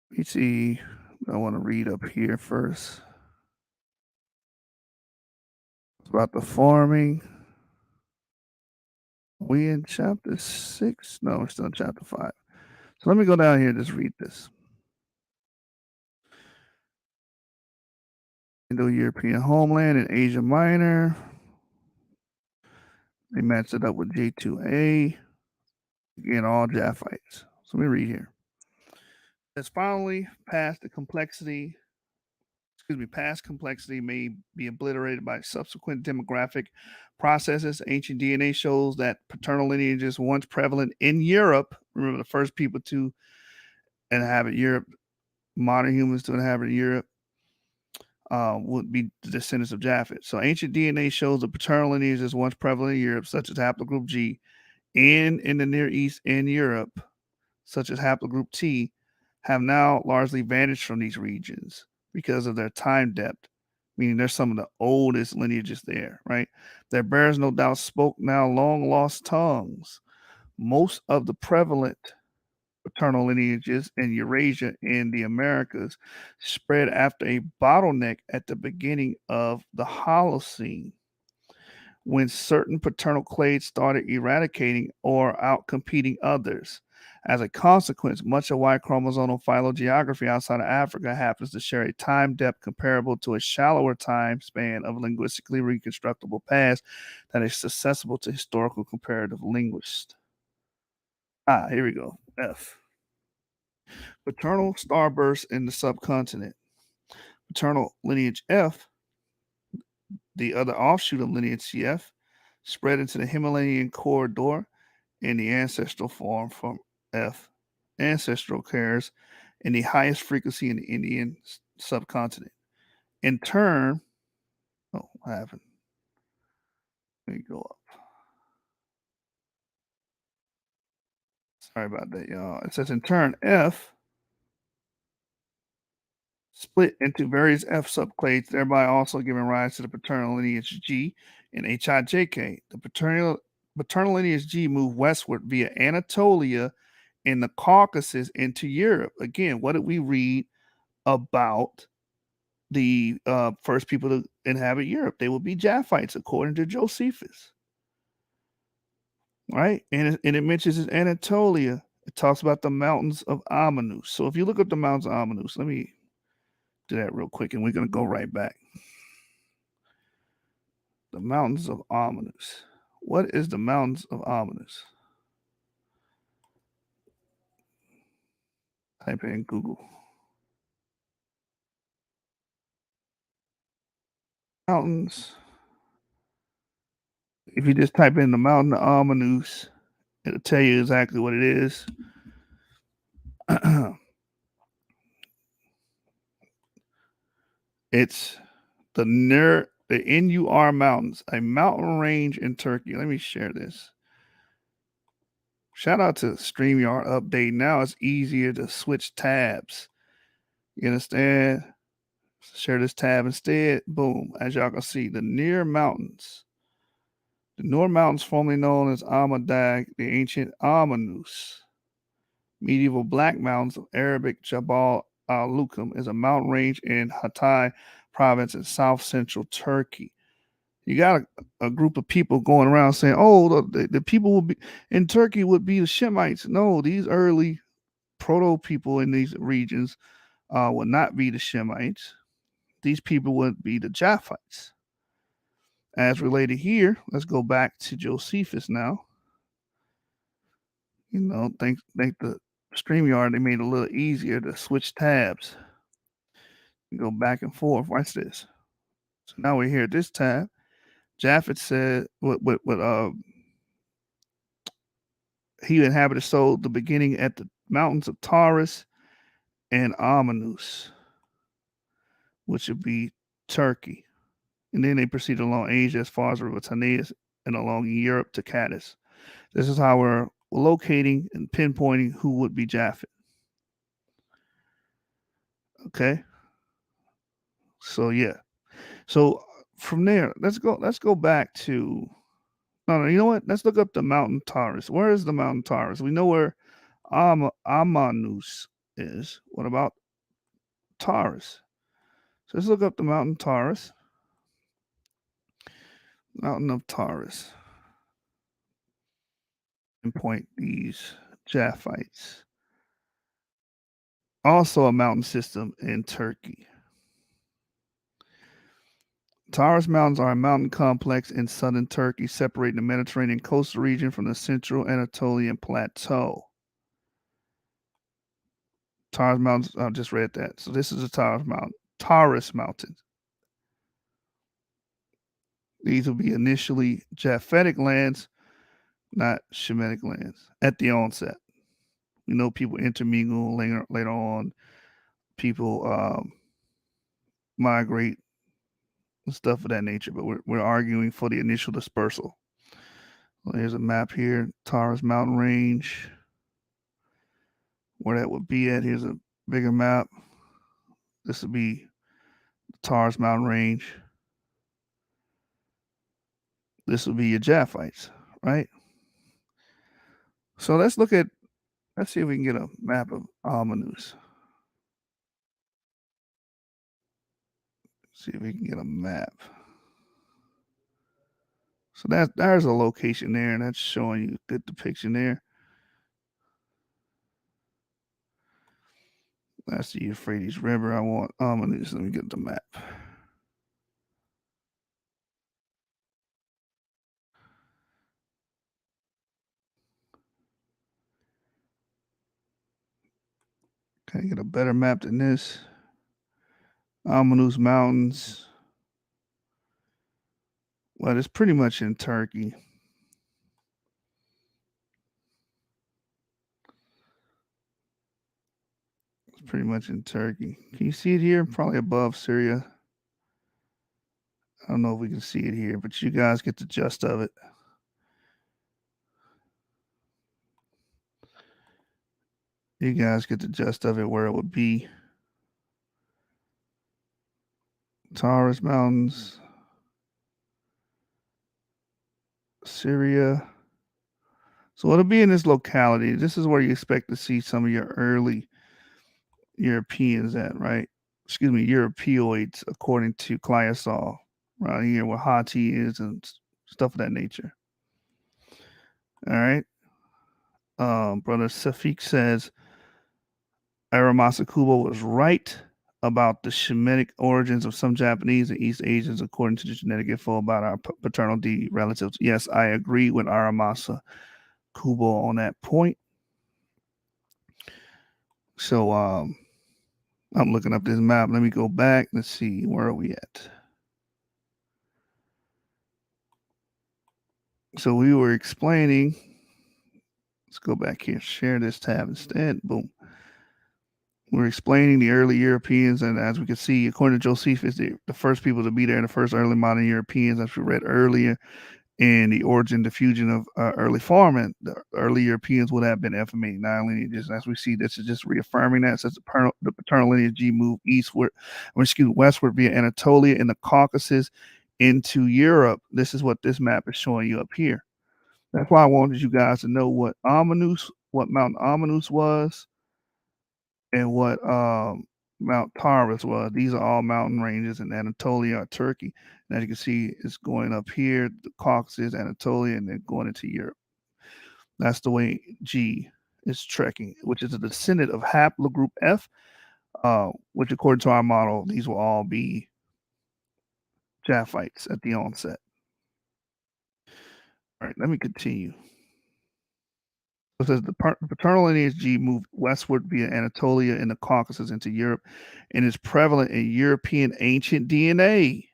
let me see. I want to read up here first. It's about the farming. We in chapter 6? No, we're still in chapter 5. So let me go down here and just read this. Indo-European homeland in Asia Minor. They matched it up with J2A. Again, all Japhites. So let me read here. It's finally past complexity may be obliterated by subsequent demographic processes. Ancient DNA shows that paternal lineages once prevalent in Europe. Remember, the first people to inhabit Europe, modern humans to inhabit Europe, would be the descendants of Japheth. So ancient DNA shows the paternal lineages once prevalent in Europe, such as haplogroup G, and in the Near East and Europe, such as haplogroup T, have now largely vanished from these regions because of their time depth, meaning they're some of the oldest lineages there, right? Their bearers no doubt spoke now long lost tongues. Most of the prevalent paternal lineages in Eurasia and the Americas spread after a bottleneck at the beginning of the Holocene, when certain paternal clades started eradicating or outcompeting others. As a consequence, much of Y chromosomal phylogeography outside of Africa happens to share a time depth comparable to a shallower time span of linguistically reconstructible past that is accessible to historical comparative linguists. Here we go. F. Paternal starburst in the subcontinent. Paternal lineage F, the other offshoot of lineage CF, spread into the Himalayan corridor in the ancestral form from F. Ancestral cares in the highest frequency in the Indian subcontinent. In turn, what happened? Let me go up. Sorry about that, y'all. It says in turn, F split into various F subclades, thereby also giving rise to the paternal lineage G and HIJK. The paternal lineage G moved westward via Anatolia and the Caucasus into Europe. Again, what did we read about the first people to inhabit Europe? They would be Japhites, according to Josephus. Right? And it mentions in Anatolia, it talks about the mountains of Amanus. So if you look up the mountains of Amanus, let me do that real quick, and we're going to go right back. The mountains of Amanus. What is the mountains of Amanus? Type in Google. Mountains. If you just type in the mountain of Amanus, it'll tell you exactly what it is. It's the NUR Mountains, a mountain range in Turkey. Let me share this. Shout out to StreamYard update. Now it's easier to switch tabs. You understand? Share this tab instead. Boom. As y'all can see, the Nur Mountains. The Nur Mountains, formerly known as Amadag, the ancient Amanus. Medieval Black Mountains of Arabic Jabal al-Lukam is a mountain range in Hatay province in south central Turkey. You got a group of people going around saying, oh, the people would be in Turkey would be the Shemites. No, these early proto people in these regions would not be the Shemites. These people would be the Japhites. As related here, let's go back to Josephus now. You know, thank the StreamYard, they made it a little easier to switch tabs. Go back and forth. Watch this. So now we're here at this tab. Japheth said he inhabited so the beginning at the mountains of Taurus and Amanus, which would be Turkey. And then they proceeded along Asia as far as River Tanais and along Europe to Cadiz. This is how we're locating and pinpointing who would be Japheth. Okay. So yeah. So from there, let's go back to no, you know what? Let's look up the mountain Taurus. Where is the mountain Taurus? We know where Amanus is. What about Taurus? So let's look up the mountain Taurus. Mountain of Taurus. And point these Japhites. Also a mountain system in Turkey. Taurus Mountains are a mountain complex in southern Turkey, separating the Mediterranean coastal region from the central Anatolian plateau. Taurus Mountains, I just read that. So this is a Taurus Mountain. Taurus Mountains. These will be initially Japhetic lands, not Shemitic lands, at the onset. We know people intermingle later on. People migrate and stuff of that nature, but we're arguing for the initial dispersal. Well, here's a map here, Taurus Mountain Range, where that would be at. Here's a bigger map. This would be the Taurus Mountain Range. This would be your Japhites, right? So let's see if we can get a map of Almanus. See if we can get a map. So there's a location there, and that's showing you a good depiction there. That's the Euphrates River. I want Almanus. Let me get the map. Can I get a better map than this? Almanus Mountains. Well, it's pretty much in Turkey. It's pretty much in Turkey. Can you see it here? Probably above Syria. I don't know if we can see it here, but you guys get the gist of it. You guys get the gist of it where it would be. Taurus Mountains, Syria. So it'll be in this locality. This is where you expect to see some of your early Europeans at, right? Excuse me, Europeoids, according to Clyosol, right here where Hati is and stuff of that nature. All right. Brother Safik says Aramasa Kubo was right about the Shemitic origins of some Japanese and East Asians, according to the genetic info about our paternal D relatives. Yes, I agree with Aramasa Kubo on that point. So I'm looking up this map. Let me go back. Let's see, where are we at? So we were explaining. Let's go back here. Share this tab instead. Boom. We're explaining the early Europeans, and as we can see, according to Josephus, the first people to be there, the first early modern Europeans, as we read earlier, in the origin diffusion of early farming, the early Europeans would have been estimated nine lineages. As we see, this is just reaffirming that. Since the paternal lineage G moved westward via Anatolia and the Caucasus into Europe. This is what this map is showing you up here. That's why I wanted you guys to know what Mount Amanus was, and what Mount Taurus was. These are all mountain ranges in Anatolia or Turkey. And as you can see, it's going up here, the Caucasus, Anatolia, and then going into Europe. That's the way G is trekking, which is a descendant of haplogroup F, which according to our model, these will all be Japhites at the onset. All right, let me continue. It says the paternal lineage G moved westward via Anatolia and the Caucasus into Europe and is prevalent in European ancient DNA.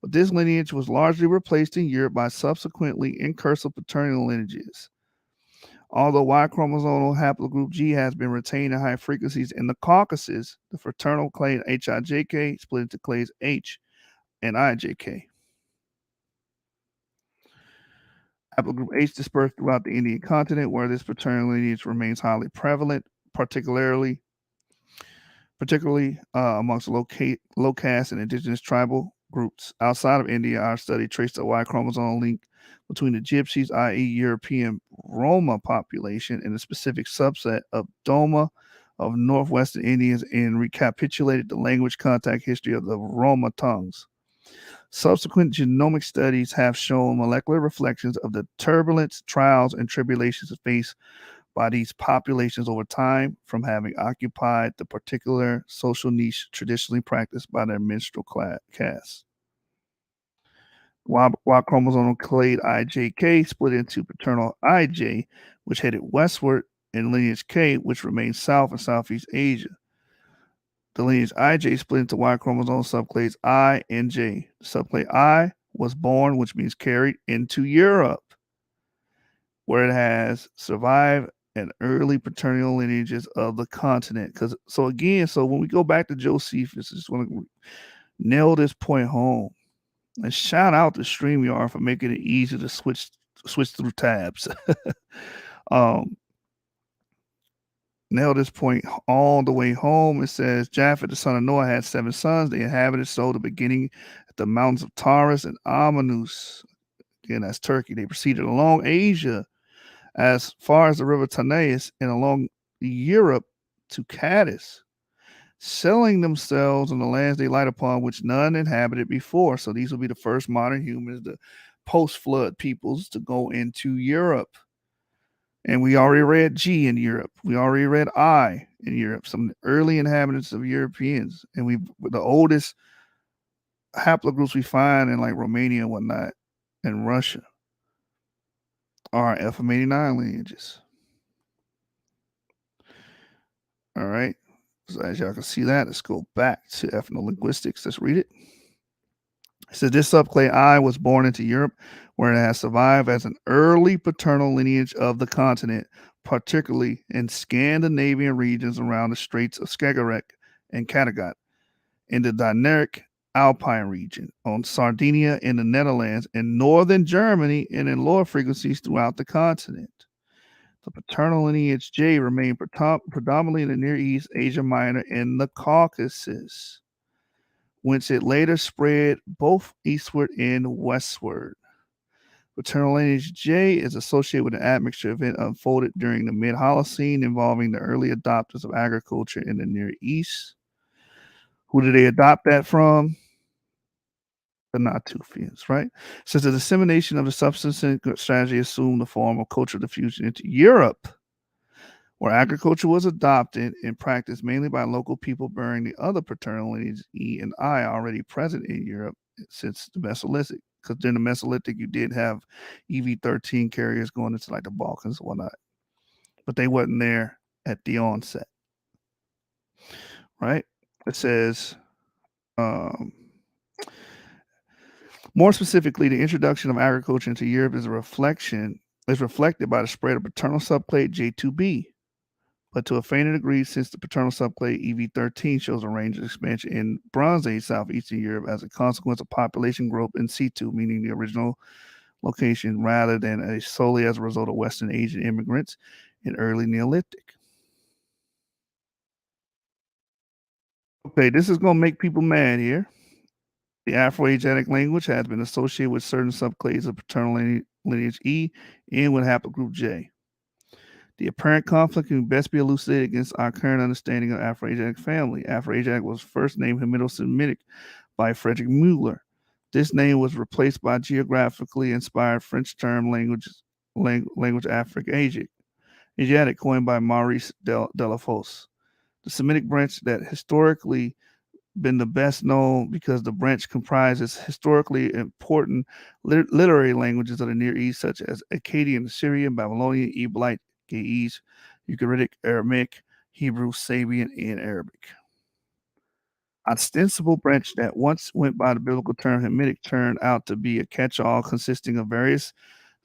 But this lineage was largely replaced in Europe by subsequently incursal paternal lineages. Although Y chromosomal haplogroup G has been retained at high frequencies in the Caucasus, the fraternal clade HIJK split into clades H and IJK. Haplogroup H dispersed throughout the Indian continent, where this paternal lineage remains highly prevalent, particularly amongst low caste and indigenous tribal groups. Outside of India, our study traced a Y chromosome link between the Gypsies, i.e., European Roma population, and a specific subset of Doma of northwestern Indians, and recapitulated the language contact history of the Roma tongues. Subsequent genomic studies have shown molecular reflections of the turbulence, trials, and tribulations faced by these populations over time from having occupied the particular social niche traditionally practiced by their minstrel caste. Y chromosomal clade IJK split into paternal IJ, which headed westward, and lineage K, which remained south and Southeast Asia. The lineage IJ split into Y chromosome subclades I and J. The subclade I was born, which means carried, into Europe, where it has survived and early paternal lineages of the continent. So when we go back to Josephus, I just want to nail this point home. And shout out to StreamYard for making it easy to switch through tabs. Nail this point all the way home. It says Japheth, the son of Noah, had 7 sons. They inhabited the beginning at the mountains of Taurus and Amanus. Again, that's Turkey. They proceeded along Asia as far as the river Tanais and along Europe to Cadiz, selling themselves in the lands they light upon, which none inhabited before. So these will be the first modern humans, the post-flood peoples, to go into Europe. And we already read G in Europe. We already read I in Europe, some early inhabitants of Europeans. And the oldest haplogroups we find in like Romania and whatnot and Russia are FM89 lineages. All right. So as y'all can see that, let's go back to ethnolinguistics. Let's read it. It says this subclade I was born into Europe, where it has survived as an early paternal lineage of the continent, particularly in Scandinavian regions around the Straits of Skagerrak and Kattegat, in the Dinaric Alpine region, on Sardinia in the Netherlands, in northern Germany, and in lower frequencies throughout the continent. The paternal lineage J remained predominantly in the Near East, Asia Minor, and the Caucasus, whence it later spread both eastward and westward. Paternal lineage J is associated with an admixture event unfolded during the mid-Holocene involving the early adopters of agriculture in the Near East. Who did they adopt that from? The Natufians, right? Since the dissemination of the substance strategy assumed the form of cultural diffusion into Europe, where agriculture was adopted and practiced mainly by local people bearing the other paternal lineages E and I already present in Europe since the Mesolithic. Because during the Mesolithic, you did have EV13 carriers going into like the Balkans and whatnot, but they wasn't there at the onset, right? It says, more specifically, the introduction of agriculture into Europe is reflected by the spread of paternal subclade J2B, but to a fainter degree since the paternal subclade EV13 shows a range of expansion in Bronze Age southeastern Europe as a consequence of population growth in situ, meaning the original location, rather than solely as a result of Western Asian immigrants in early Neolithic. Okay, this is going to make people mad here. The Afro-Asiatic language has been associated with certain subclades of paternal lineage E and with haplogroup J. The apparent conflict can best be elucidated against our current understanding of Afro-Asiatic family. Afro-Asiatic was first named Hamido-Semitic by Frederick Mueller. This name was replaced by geographically inspired French term language Afric-Asiatic, coined by Maurice Delafosse. The Semitic branch that historically been the best known because the branch comprises historically important literary languages of the Near East, such as Akkadian, Assyrian, Babylonian, Ebelite, Ge'ez, Ugaritic, Aramaic, Hebrew, Sabian, and Arabic. Ostensible branch that once went by the biblical term Hamitic turned out to be a catch-all consisting of various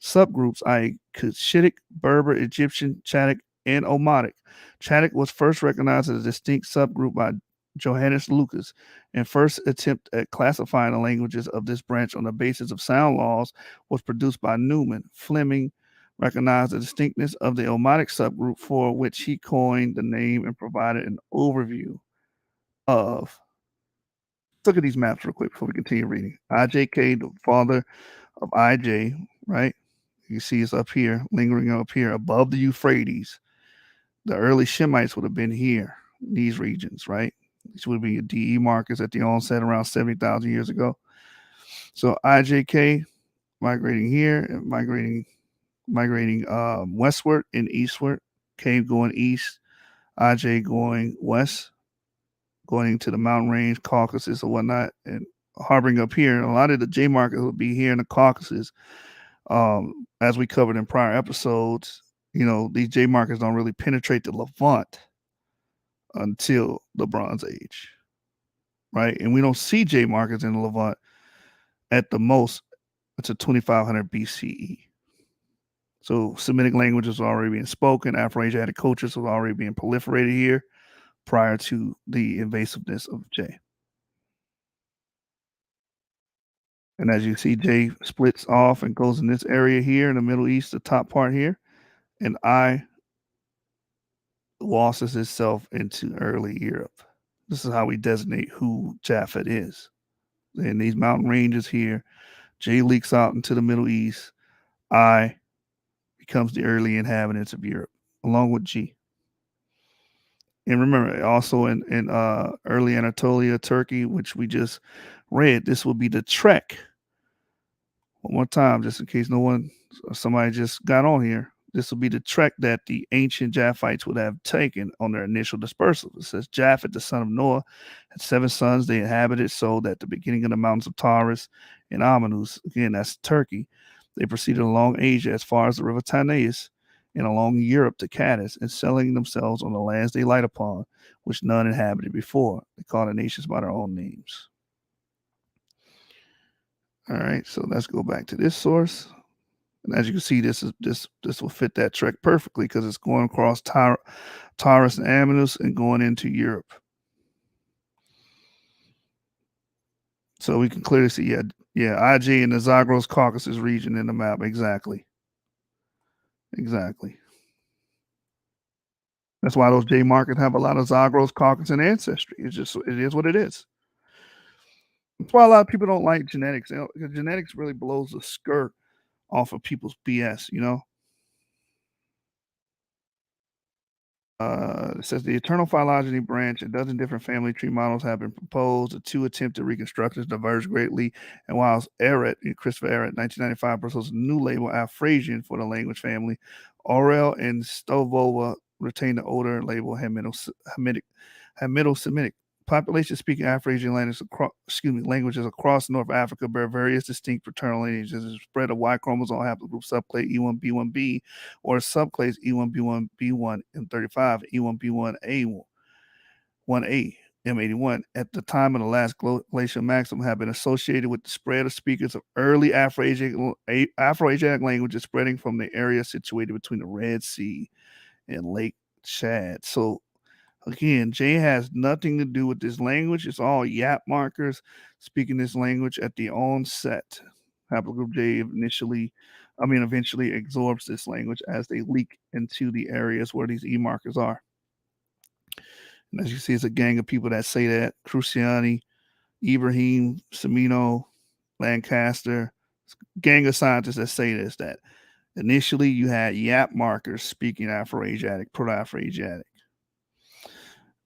subgroups, i.e. Cushitic, Berber, Egyptian, Chadic, and Omotic. Chadic was first recognized as a distinct subgroup by Johannes Lucas, and first attempt at classifying the languages of this branch on the basis of sound laws was produced by Newman. Fleming recognized the distinctness of the Omotic subgroup, for which he coined the name and provided an overview of look at these maps real quick before we continue reading. IJK, the father of IJ, right? You see it's up here, lingering up here above the Euphrates. The early Shemites would have been here, these regions, right? These would be DE markers at the onset around 70,000 years ago. So IJK migrating here and migrating westward and eastward. Cave going east, IJ going west, going into the mountain range, Caucasus or whatnot, and harboring up here. A lot of the J markers will be here in the Caucasus. As we covered in prior episodes, these J markers don't really penetrate the Levant until the Bronze Age, right? And we don't see J markers in the Levant at the most until 2500 BCE. So Semitic languages were already being spoken. Afro-Asiatic cultures were already being proliferated here prior to the invasiveness of J. And as you see, J splits off and goes in this area here in the Middle East, the top part here, and I losses itself into early Europe. This is how we designate who Japheth is. In these mountain ranges here, J leaks out into the Middle East. I becomes the early inhabitants of Europe, along with G. And remember, also in early Anatolia, Turkey, which we just read, this will be the trek. One more time, just in case somebody just got on here. This will be the trek that the ancient Japhites would have taken on their initial dispersal. It says Japheth, the son of Noah, had 7 sons. They inhabited so that the beginning of the mountains of Taurus and Amanus, again, that's Turkey, they proceeded along Asia as far as the river Tanais and along Europe to Cadiz, and settling themselves on the lands they light upon, which none inhabited before. They call the nations by their own names. All right, so let's go back to this source. And as you can see, this will fit that trek perfectly because it's going across Taurus and Amanus and going into Europe. So we can clearly see, IJ in the Zagros Caucasus region in the map. Exactly. That's why those J markers have a lot of Zagros Caucasus ancestry. It is what it is. That's why a lot of people don't like genetics. Because genetics really blows the skirt off of people's BS, It says the eternal phylogeny branch, a dozen different family tree models have been proposed. The 2 attempted reconstructions diverge greatly. And whilst Christopher Arrett, 1995, proposed a new label, Afrasian, for the language family, Aurel and Stovova retained the older label, Hamido-Semitic. Population speaking Afro-Asian languages across North Africa bear various distinct paternal lineages and spread of Y chromosome haplogroup subclade E1B1B or subclades E1B1B1 M35, E1B1A1A M81 at the time of the last glacial maximum have been associated with the spread of speakers of early Afro-Asiatic languages spreading from the area situated between the Red Sea and Lake Chad. So again, J has nothing to do with this language. It's all Yap markers speaking this language at the onset. Haplogroup J eventually absorbs this language as they leak into the areas where these E markers are. And as you see, it's a gang of people that say that. Cruciani, Ibrahim, Semino, Lancaster, gang of scientists that say this, that initially you had Yap markers speaking Afro-Asiatic, Proto-Afro-Asiatic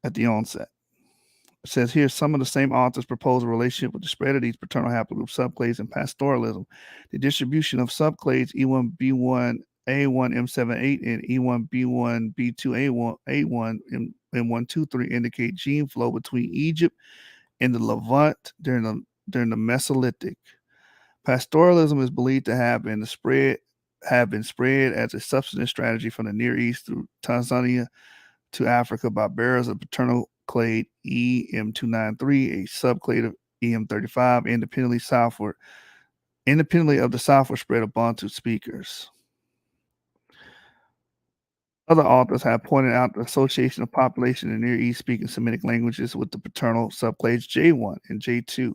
at the onset. It says here some of the same authors propose a relationship with the spread of these paternal haplogroup subclades and pastoralism. The distribution of subclades E1B1 A1M78 and E1B1B2 A1 M123 indicate gene flow between Egypt and the Levant during the Mesolithic. Pastoralism is believed to have been spread as a subsistence strategy from the Near East through Tanzania to Africa by bearers of paternal clade EM293, a subclade of EM35, independently of the southward spread of Bantu speakers. Other authors have pointed out the association of population in Near East speaking Semitic languages with the paternal subclades J1 and J2,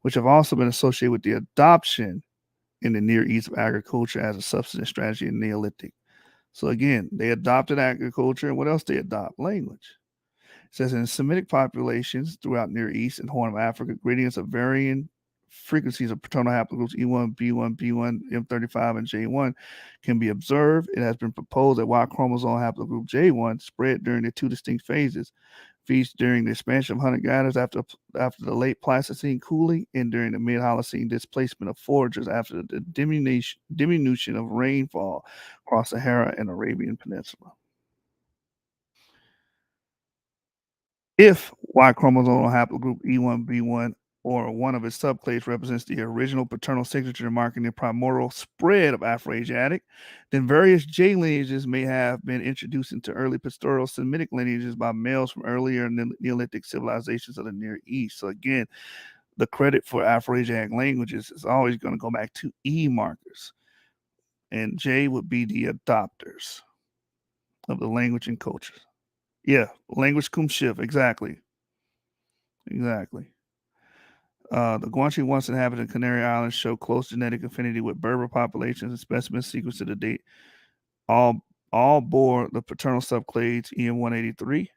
which have also been associated with the adoption in the Near East of agriculture as a subsistence strategy in Neolithic. So again, they adopted agriculture, and what else they adopt? Language. says in Semitic populations throughout Near East and Horn of Africa, gradients of varying frequencies of paternal haplogroups E1, B1, B1, M35, and J1 can be observed. It has been proposed that Y chromosome haplogroup J1 spread during the two distinct phases, during the expansion of hunter-gatherers after the late Pleistocene cooling and during the mid-Holocene displacement of foragers after the diminution of rainfall across Sahara and Arabian Peninsula. If Y chromosomal haplogroup E1B1 or one of its subclades represents the original paternal signature marking the primordial spread of Afroasiatic, then various J lineages may have been introduced into early pastoral Semitic lineages by males from earlier Neolithic civilizations of the Near East. So again, the credit for Afroasiatic languages is always going to go back to E markers, and J would be the adopters of the language and cultures. Yeah, language cum shift, exactly. Exactly. The Guanche once inhabited Canary Islands show close genetic affinity with Berber populations, and specimens sequenced to the date all bore the paternal subclades EM183. At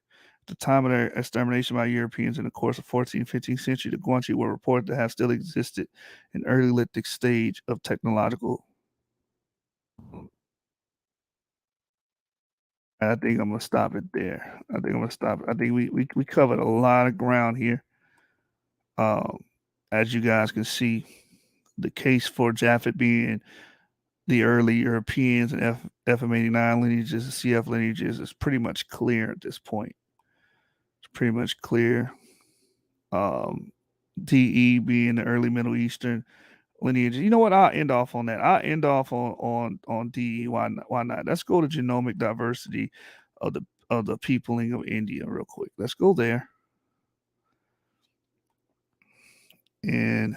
the time of their extermination by Europeans in the course of 14th and 15th century, the Guanche were reported to have still existed in early Lithic stage of technological. I think I'm gonna stop it there. I think we covered a lot of ground here. As you guys can see, the case for Japheth being the early Europeans and FM89 lineages and CF lineages is pretty much clear at this point. It's pretty much clear. DE being the early Middle Eastern lineage. You know what? I'll end off on that. I'll end off on DE. Why not? Why not? Let's go to genomic diversity of the peopling of India real quick. Let's go there. And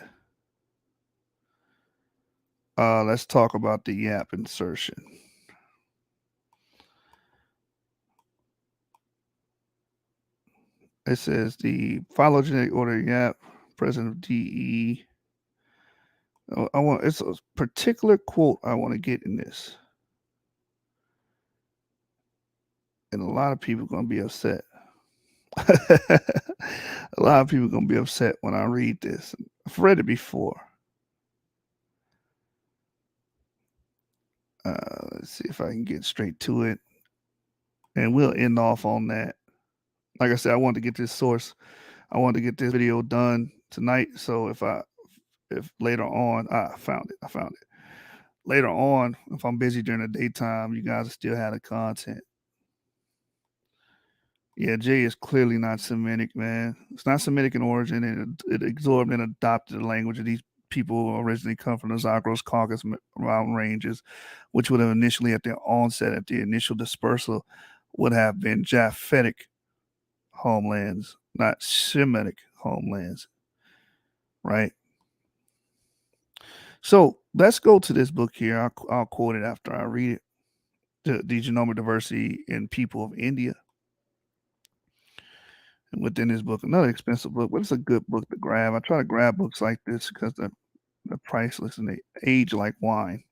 let's talk about the YAP insertion. It says the phylogenetic order YAP, present of DE. It's a particular quote I want to get in this. And a lot of people are going to be upset. A lot of people are going to be upset when I read this. I've read it before. Let's see if I can get straight to it. And we'll end off on that. Like I said, I wanted to get this source. I wanted to get this video done tonight. So if later on, I found it. Later on, if I'm busy during the daytime, you guys still have the content. Yeah, J is clearly not Semitic, man. It's not Semitic in origin, and it absorbed and adopted the language of these people originally come from the Zagros Caucasus mountain ranges, which would have initially, at their onset, at the initial dispersal, would have been Japhetic homelands, not Shemitic homelands, right? So let's go to this book here. I'll quote it after I read it. The Genomic Diversity in People of India. And within this book, another expensive book, but it's a good book to grab. I try to grab books like this because they're priceless and they age like wine.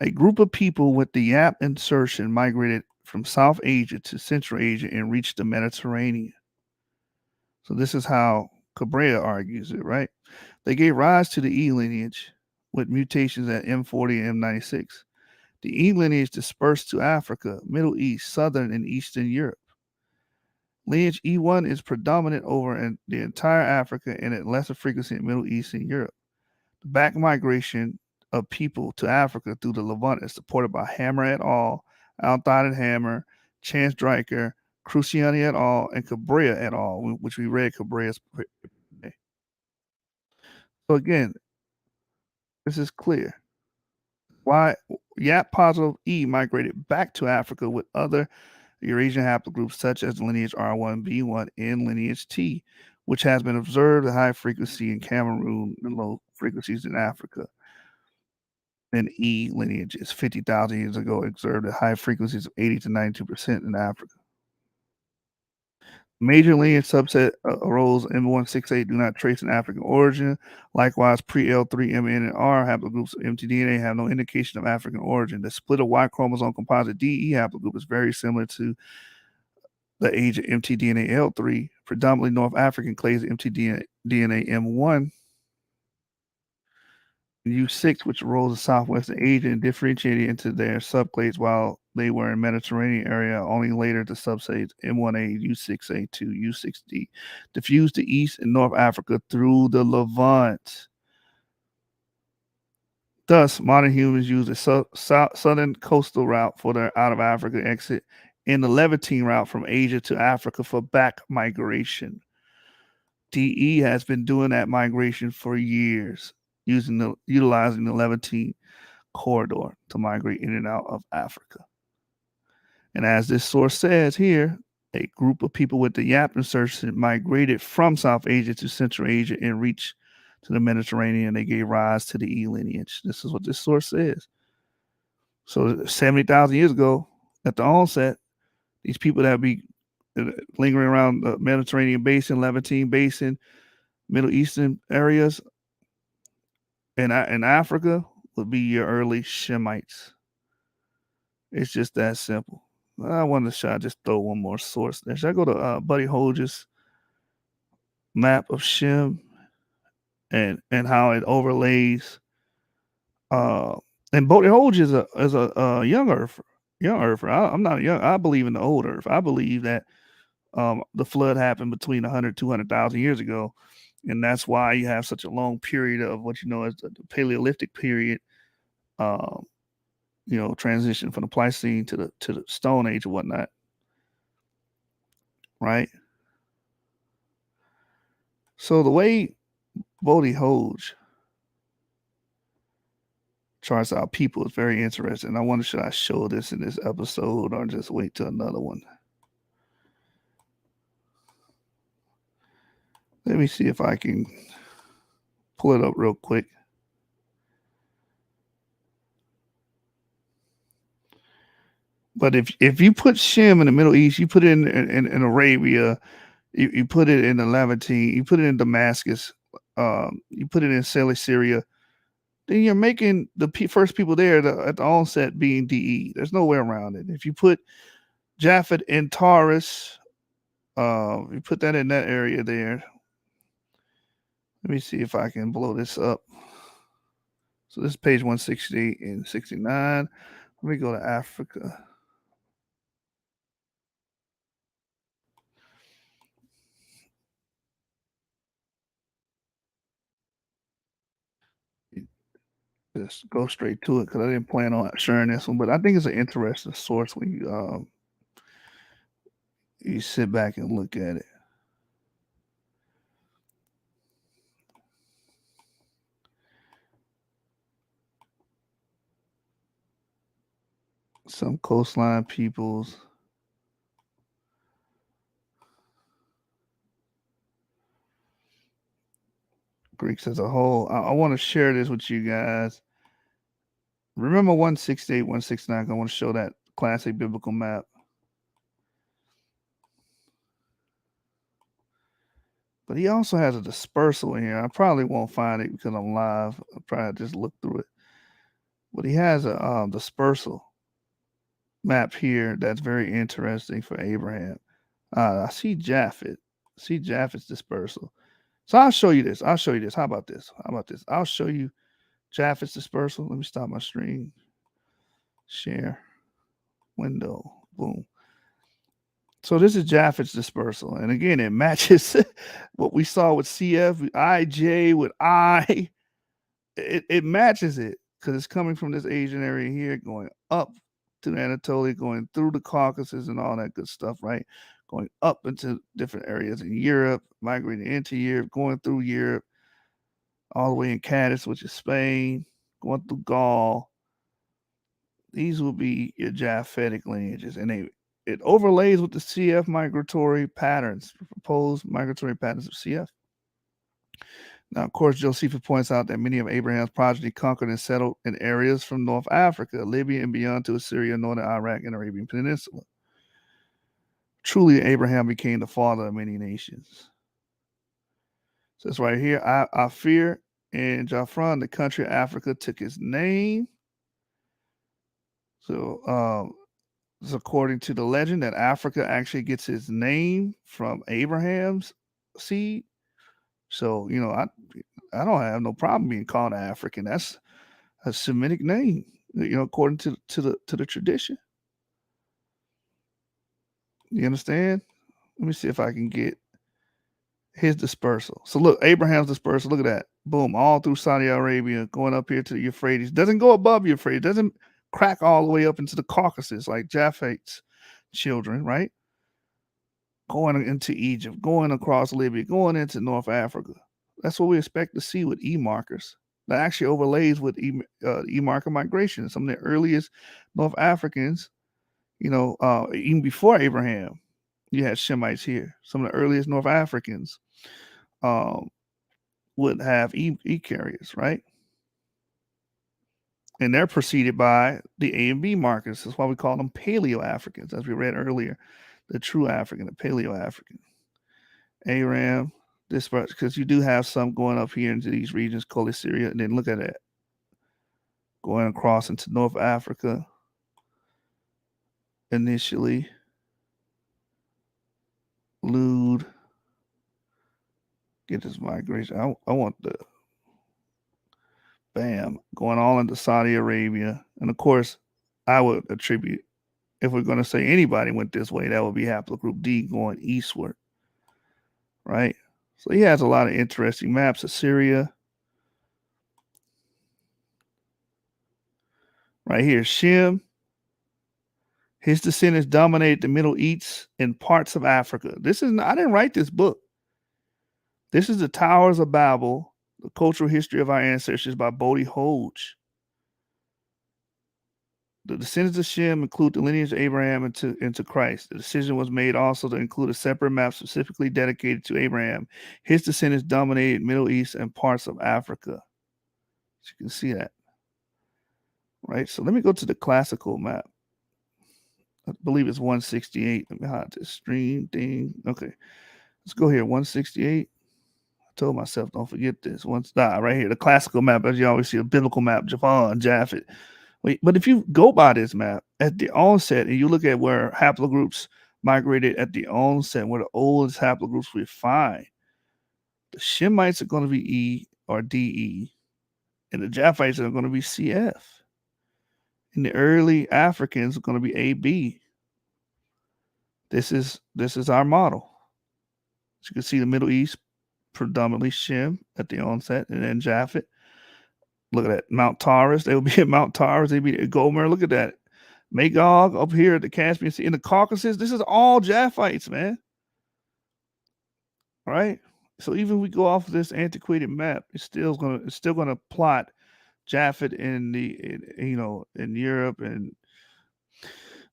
A group of people with the YAP insertion migrated from South Asia to Central Asia and reached the Mediterranean. So this is how Cabrera argues it, right? They gave rise to the E lineage with mutations at M40 and M96. The E lineage dispersed to Africa, Middle East, Southern, and Eastern Europe. Lineage E1 is predominant over the entire Africa and at lesser frequency in Middle East and Europe. The back migration of people to Africa through the Levant is supported by Hammer et al., Al-Thad and Hammer, Chance Dreiker, Cruciani et al., and Cabrera et al., which we read Cabrera's. So again, this is clear. Why YAP positive E migrated back to Africa with other Eurasian haplogroups such as lineage R1b1 and lineage T, which has been observed at high frequency in Cameroon and low frequencies in Africa. And E lineages 50,000 years ago observed at high frequencies of 80 to 92% in Africa. Major lineage subset arose M168 do not trace an African origin. Likewise, pre-L3, MN, and R haplogroups of mtDNA have no indication of African origin. The split of Y chromosome composite DE haplogroup is very similar to the age of mtDNA L3. Predominantly North African clades mtDNA M1 U6, which arose in Southwestern Asia and differentiated into their subclades while they were in Mediterranean area. Only later the subclades M1A, U6A2, U6D diffused to East and North Africa through the Levant. Thus, modern humans use a southern coastal route for their out of Africa exit and the Levantine route from Asia to Africa for back migration. DE has been doing that migration for years, utilizing the Levantine corridor to migrate in and out of Africa. And as this source says here, a group of people with the Yap insertion migrated from South Asia to Central Asia and reached to the Mediterranean. They gave rise to the E lineage. This is what this source says. So 70,000 years ago, at the onset, these people that be lingering around the Mediterranean basin, Levantine basin, Middle Eastern areas, and in Africa would be your early Shemites. It's just that simple. I wanted to just throw one more source there. Should I go to Buddy Hoge's map of Shem and how it overlays? And Buddy Hoge is a young earther. I'm not young. I believe in the old earth. I believe that the flood happened between 100, 200,000 years ago. And that's why you have such a long period of what you know as the Paleolithic period, transition from the Pleistocene to the Stone Age and whatnot. Right? So the way Bodhi Hoge charts out people is very interesting. I wonder, should I show this in this episode or just wait till another one? Let me see if I can pull it up real quick. But if you put Shem in the Middle East, you put it in Arabia, you put it in the Levantine, you put it in Damascus, you put it in Syria, then you're making the first people there at the onset being DE. There's no way around it. If you put Japheth in Taurus, you put that in that area there. Let me see if I can blow this up. So this is page 168 and 69. Let me go to Africa. Just go straight to it because I didn't plan on sharing this one, but I think it's an interesting source when you sit back and look at it. Some coastline peoples. Greeks as a whole. I want to share this with you guys. Remember 168, 169. I want to show that classic biblical map. But he also has a dispersal in here. I probably won't find it because I'm live. I'll probably just look through it. But he has a dispersal map here that's very interesting for Abraham. I see Japheth. See Japheth's dispersal. So I'll show you this. How about this? I'll show you Japheth's dispersal. Let me stop my stream. Share. Window. Boom. So this is Japheth's dispersal. And again, it matches what we saw with CF, IJ, with I. It matches it because it's coming from this Asian area here, going up to Anatolia, going through the Caucasus and all that good stuff, right? Going up into different areas in Europe, migrating into Europe, going through Europe, all the way in Cadiz, which is Spain, going through Gaul. These will be your Japhetic lineages, and it overlays with the CF migratory patterns, proposed migratory patterns of CF. Now, of course, Josephus points out that many of Abraham's progeny conquered and settled in areas from North Africa, Libya, and beyond to Assyria, northern Iraq, and Arabian Peninsula. truly Abraham became the father of many nations. So it's right here. I fear in Japheth, the country of Africa, took his name. So it's according to the legend that Africa actually gets its name from Abraham's seed. So I don't have no problem being called African. That's a Semitic name, according to the tradition. You understand? Let me see if I can get his dispersal. So look, Abraham's dispersal. Look at that. Boom, all through Saudi Arabia, going up here to the Euphrates. Doesn't go above Euphrates. Doesn't crack all the way up into the Caucasus like Japheth's children, right? Going into Egypt, going across Libya, going into North Africa. That's what we expect to see with E-markers. That actually overlays with E-marker migration. Some of the earliest North Africans, even before Abraham, you had Shemites here. Some of the earliest North Africans would have E-carriers, right? And they're preceded by the A and B markers. That's why we call them Paleo-Africans, as we read earlier, the true African, the Paleo-African. Aram, this because you do have some going up here into these regions, called Syria, and then look at it going across into North Africa initially. Lewd. Get this migration. I want the bam going all into Saudi Arabia, and of course, I would attribute, if we're going to say anybody went this way, that would be haplogroup D going eastward, right? So he has a lot of interesting maps of Syria. Right here, Shem. His descendants dominated the Middle East and parts of Africa. I didn't write this book. This is the Towers of Babel, the cultural history of our ancestors by Bodhi Hodge. The descendants of Shem include the lineage of Abraham into Christ. The decision was made also to include a separate map specifically dedicated to Abraham. His descendants dominated Middle East and parts of Africa. So you can see that. Right? So let me go to the classical map. I believe it's 168. Let me hide this stream thing. Okay. Let's go here. 168. I told myself, don't forget this. Right here. The classical map, as you always see, a biblical map, Japheth. Wait, but if you go by this map at the onset and you look at where haplogroups migrated at the onset, where the oldest haplogroups we find, the Shemites are going to be E or DE, and the Japhethites are going to be CF. And the early Africans are going to be AB. This is our model. As you can see, the Middle East, predominantly Shem at the onset, and then Japheth. Look at that. Mount Taurus. They would be at Mount Taurus. They'd be at Gomer. Look at that. Magog up here at the Caspian Sea. In the Caucasus, this is all Japhethites, man. Right? So even if we go off of this antiquated map, it's still gonna plot Japheth in Europe and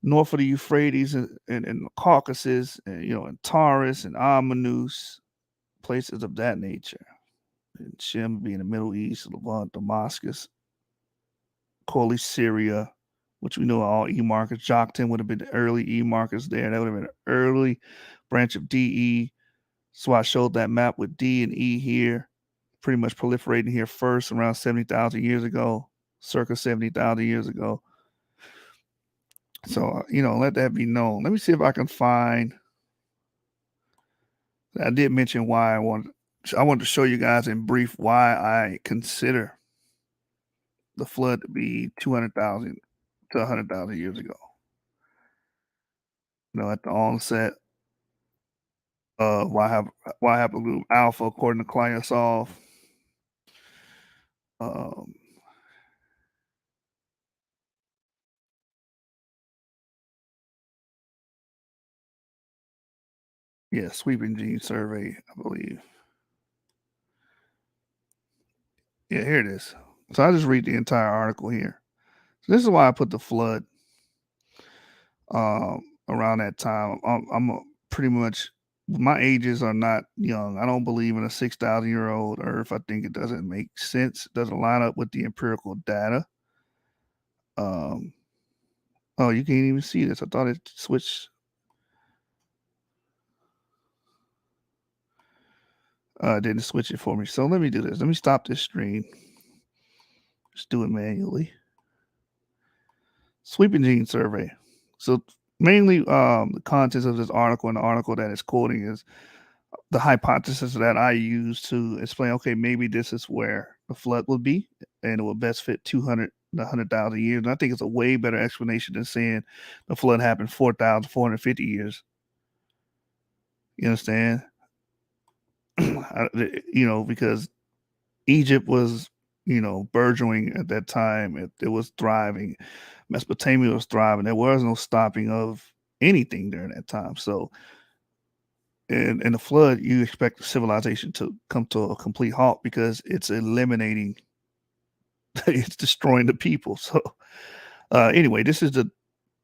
north of the Euphrates and the Caucasus, and in Taurus and Amanus, places of that nature. And Shem being the Middle East, Levant, Damascus, Koli, Syria, which we know are all E markers. Joktan would have been the early E markers there. That would have been an early branch of DE. So I showed that map with D and E here, pretty much proliferating here first around 70,000 years ago, circa 70,000 years ago. So, let that be known. Let me see if I can find. I did mention why I wanted to show you guys in brief why I consider the flood to be 200,000 to 100,000 years ago. At the onset of why haplogroup alpha, according to Klyasov. Sweeping gene survey, I believe. Yeah, here it is. So I just read the entire article here. So this is why I put the flood around that time. I'm pretty much, my ages are not young. I don't believe in a 6,000-year-old Earth. I think it doesn't make sense. It doesn't line up with the empirical data. Oh, you can't even see this. I thought it switched. Didn't switch it for me. So let me do this. Let me stop this stream. Just do it manually. Sweeping gene survey. So mainly the contents of this article and the article that it's quoting is the hypothesis that I use to explain, okay, maybe this is where the flood would be and it will best fit 100,000 years. And I think it's a way better explanation than saying the flood happened 4,450 years. You understand? Because Egypt was, burgeoning at that time. It was thriving. Mesopotamia was thriving. There was no stopping of anything during that time. So, in the flood, you expect the civilization to come to a complete halt because it's eliminating, it's destroying the people. So, anyway, this is the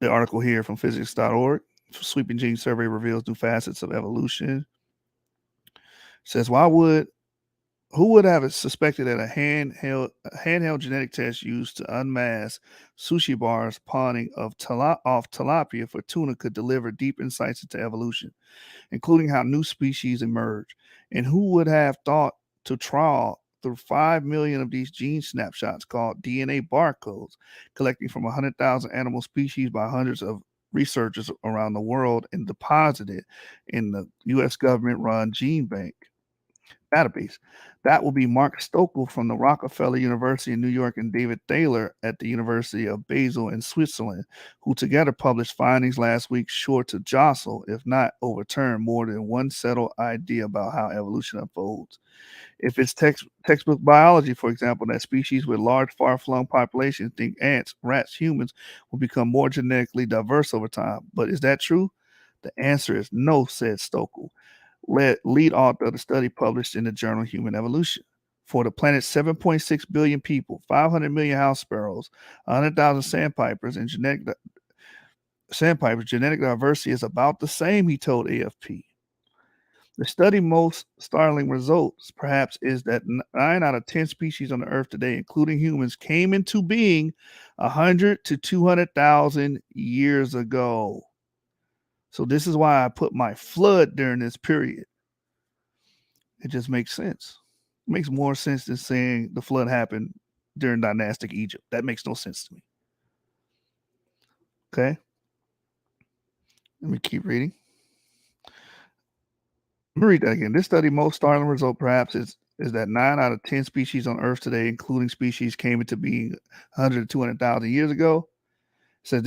article here from physics.org. Sweeping gene survey reveals new facets of evolution. It says, who would have suspected that a handheld genetic test used to unmask sushi bars pawning off tilapia for tuna could deliver deep insights into evolution, including how new species emerge? And who would have thought to trawl through 5 million of these gene snapshots called DNA barcodes, collecting from 100,000 animal species by hundreds of researchers around the world and deposited in the U.S. government-run gene bank database? That will be Mark Stockel from the Rockefeller University in New York and David Thaler at the University of Basel in Switzerland, who together published findings last week sure to jostle, if not overturn, more than one settled idea about how evolution unfolds. If it's textbook biology, for example, that species with large, far-flung populations, think ants, rats, humans, will become more genetically diverse over time. But is that true? The answer is no, said Stockel, lead author of the study published in the journal Human Evolution. For the planet's 7.6 billion people, 500 million house sparrows, 100,000 sandpipers, and genetic diversity is about the same, he told AFP. The study's most startling results, perhaps, is that 9 out of 10 species on the Earth today, including humans, came into being 100 to 200,000 years ago. So this is why I put my flood during this period. It just makes sense. It makes more sense than saying the flood happened during dynastic Egypt. That makes no sense to me. Okay. Let me keep reading. Let me read that again. This study's most startling result, perhaps, is that 9 out of 10 species on Earth today, including species, came into being 100 to 200,000 years ago. So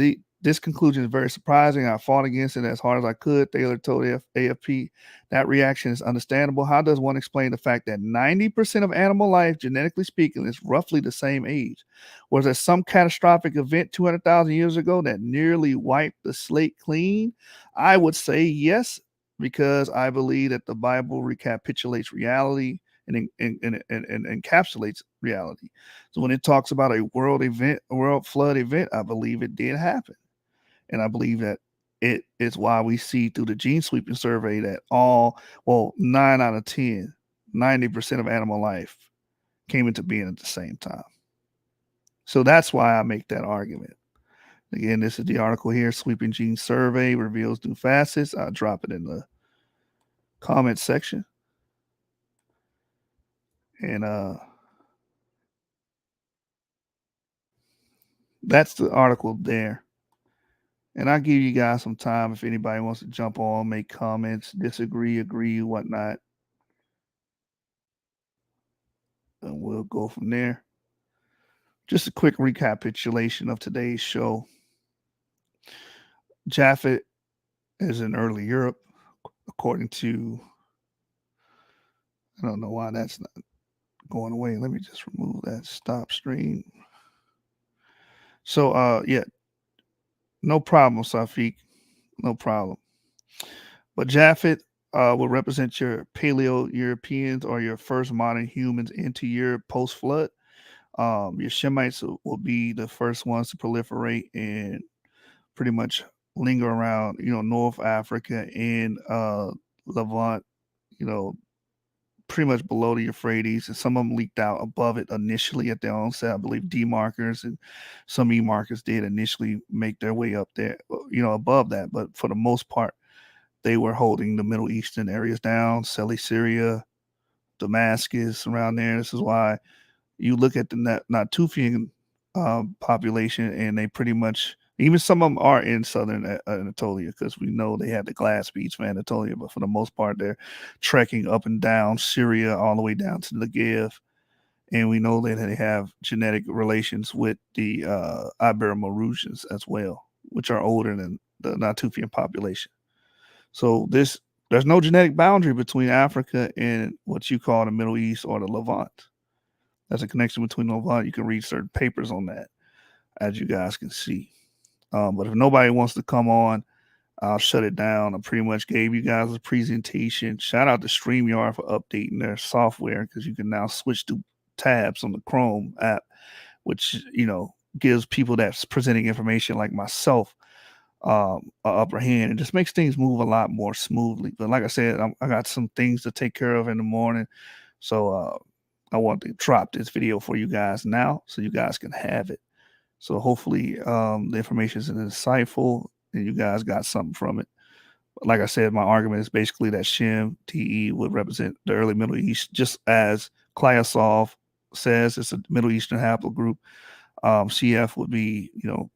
this conclusion is very surprising. I fought against it as hard as I could. Thaler told AFP that reaction is understandable. How does one explain the fact that 90% of animal life, genetically speaking, is roughly the same age? Was there some catastrophic event 200,000 years ago that nearly wiped the slate clean? I would say yes, because I believe that the Bible recapitulates reality and encapsulates reality. So when it talks about a world flood event, I believe it did happen. And I believe that it is why we see through the gene sweeping survey that 9 out of 10, 90% of animal life came into being at the same time. So that's why I make that argument. Again, this is the article here. Sweeping gene survey reveals new facets. I'll drop it in the comment section. And that's the article there. And I'll give you guys some time if anybody wants to jump on, make comments, disagree, agree, whatnot. And we'll go from there. Just a quick recapitulation of today's show. Japheth is in early Europe, according to, I don't know why that's not going away. Let me just remove that stop stream. So, yeah, no problem, Safik. No problem. But Japheth will represent your Paleo-Europeans or your first modern humans into Europe post-flood. Your Shemites will be the first ones to proliferate and pretty much linger around, North Africa and Levant, pretty much below the Euphrates, and some of them leaked out above it initially at their onset. I believe D markers and some E markers did initially make their way up there, above that. But for the most part, they were holding the Middle Eastern areas down, Cilicia, Damascus around there. This is why you look at the Natufian population, and they pretty much, even some of them are in southern Anatolia, because we know they had the glass beads for Anatolia, but for the most part, they're trekking up and down Syria all the way down to Negev. And we know that they have genetic relations with the Ibero-Maurusians as well, which are older than the Natufian population. So there's no genetic boundary between Africa and what you call the Middle East or the Levant. There's a connection between the Levant. You can read certain papers on that, as you guys can see. But if nobody wants to come on, I'll shut it down. I pretty much gave you guys a presentation. Shout out to StreamYard for updating their software, because you can now switch to tabs on the Chrome app, which, you know, gives people that's presenting information like myself an upper hand, and just makes things move a lot more smoothly. But like I said, I got some things to take care of in the morning, so I want to drop this video for you guys now so you guys can have it. So hopefully the information is insightful and you guys got something from it. But like I said, my argument is basically that Shem, TE, would represent the early Middle East, just as Klyasov says it's a Middle Eastern haplogroup. CF would be, you know,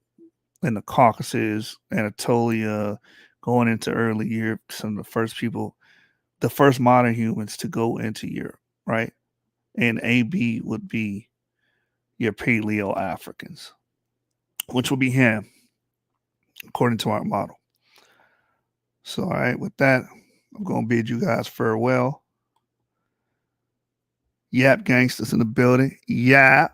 in the Caucasus, Anatolia, going into early Europe, some of the first people, the first modern humans to go into Europe, right? And AB would be your Paleo Africans, which will be Ham, according to our model. So, all right, with that, I'm going to bid you guys farewell. Yap gangsters in the building. Yap.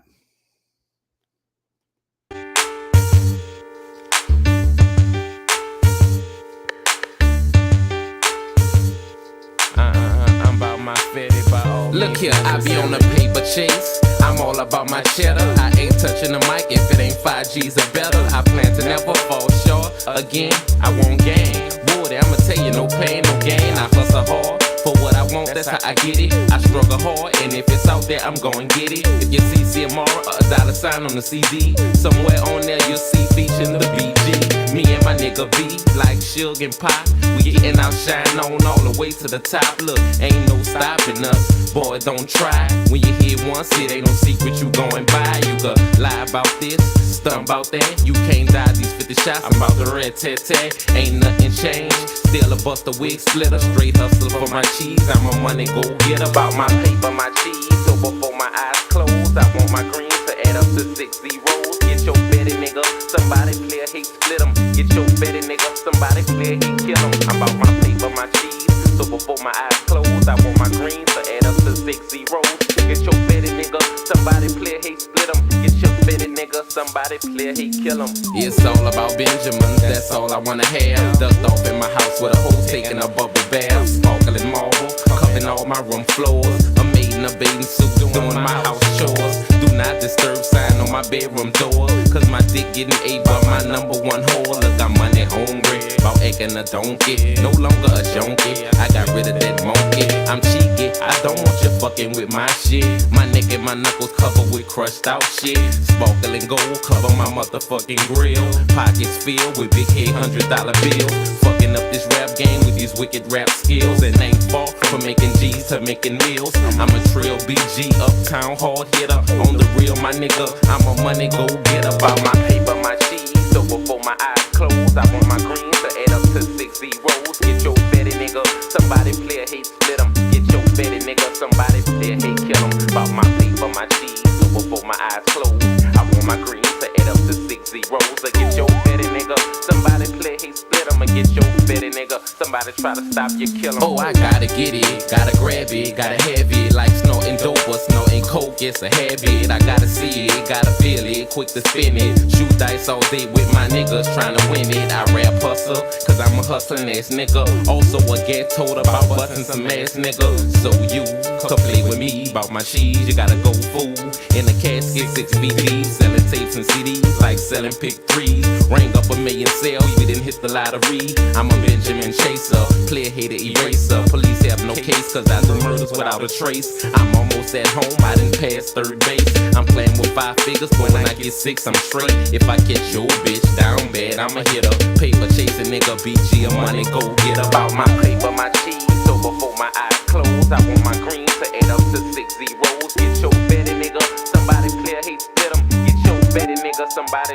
I'm about my fitty ball. Look here, I be on a paper chase. I'm all about my cheddar. I ain't touching the mic if it ain't 5 G's or better. I plan to never fall short. Again, I won't gain. Boy, I'ma tell you, no pain, no gain. I hustle hard for what I want, that's how I get it. I struggle hard, and if it's out there, I'm gon' get it. If you see CMR or a $ on the CD, somewhere on there you'll see featuring the BG. Me and my nigga V, like Suge and Pop, we getting our shine on all the way to the top. Look, ain't no stopping us, boy, don't try. When you hear once, it ain't no secret you going by. You could lie about this, stunt about that. You can't die these 50 shots, I'm about the red tat-tat. Ain't nothing changed, still a buster wig splitter. Straight hustler for my cheese, I'm a money go get about my paper, my cheese. So before my eyes close, I want my greens to add up to 6 zeros. Get your betty nigga, somebody play a hate split 'em. Get your betty nigga, somebody play a hate kill 'em. I'm about my paper, my cheese. So before my eyes close, I want my greens to add up to 6 zeros. Get your betty nigga, somebody play a hate split 'em. Get your betty nigga, somebody play a hate kill 'em. It's all about Benjamin, that's all I wanna have. Ducked off in my house with a hoe taking a bubble bath. Sparkling marble, covering all my room floors. A maid in a bathing suit doing my house chores. Do not disturb sign on my bedroom door, cause my dick getting ate by my #1 whore. Look, I'm money hungry, about acting a donkey. No longer a junkie, I got rid of that monkey. I'm cheeky, I don't want you fucking with my shit. My neck and my knuckles covered with crushed out shit. Sparkling gold cover my motherfucking grill. Pockets filled with big head $100 bills. Fucking up this rap game with these wicked rap skills. And ain't far from making G's to making meals. I'm a trill BG, uptown hard hitter. On the real, my nigga, I'm a money go get about my paper, my cheese. So before my eyes close, I want my greens to add up to 6 zeros. Get your betty nigga, somebody play a hate split 'em. Get your betty nigga, somebody play a hate kill 'em. About my paper, my cheese. So before my eyes close, I want my greens to add up to 6 zeros. Get your betty nigga, somebody play a hate split 'em. Get your betty nigga, somebody try to stop you, kill 'em. Oh, I gotta get it, gotta grab it, gotta have it. Like snorting dope or snorting coke, it's a habit. I gotta see it, gotta feel it, quick to spin it. Shoot dice all day with my niggas trying to win it. I rap hustle, cause I'm a hustling ass nigga. Also a get told about busting some ass nigga. So you come play with me, about my cheese, you gotta go fool. In a casket, 6 feet deep, selling tapes and CDs like selling pick 3s. Rang up a million sale, you didn't hit the lottery. I'm a Benjamin chaser, player hater eraser. Police have no case cause I do murders without a trace. I'm almost at home, I didn't pass third base. I'm playing with 5 figures, but when I get 6 I'm straight. If I catch your bitch down bad, I'ma hit her. Paper chasing nigga, BG, a money go get about my paper, my cheese. So before my eyes close, I want my greens to add up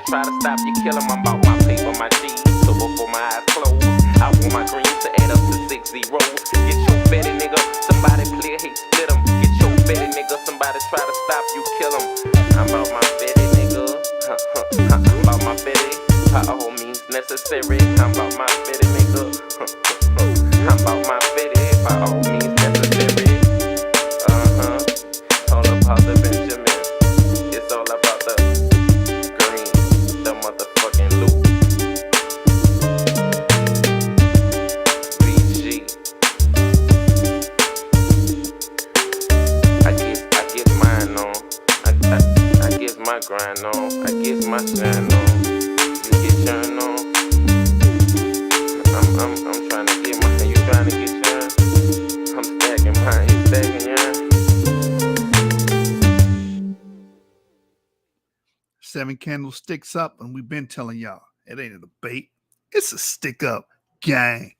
try to stop you, kill 'em. I'm about my paper, my cheese. So before my eyes close, I want my greens to add up to 6 zeros. Get your fetty nigga, somebody clear hate, split 'em. Get your fetty nigga, somebody try to stop you, kill 'em. I'm about my fetty nigga, I'm about my fetty, by all means necessary. I'm about my fetty nigga, I'm about my fetty, by all means necessary. All about the Benjamin, it's all about the green, the motherfucking loop. VG. I get mine on. I get my grind on. I get my shine on. You get yours on. I'm trying to get mine. You trying to get yours? I'm stacking mine. You stacking yours? 7 candlesticks up, and we've been telling y'all it ain't a debate. It's a stick up gang.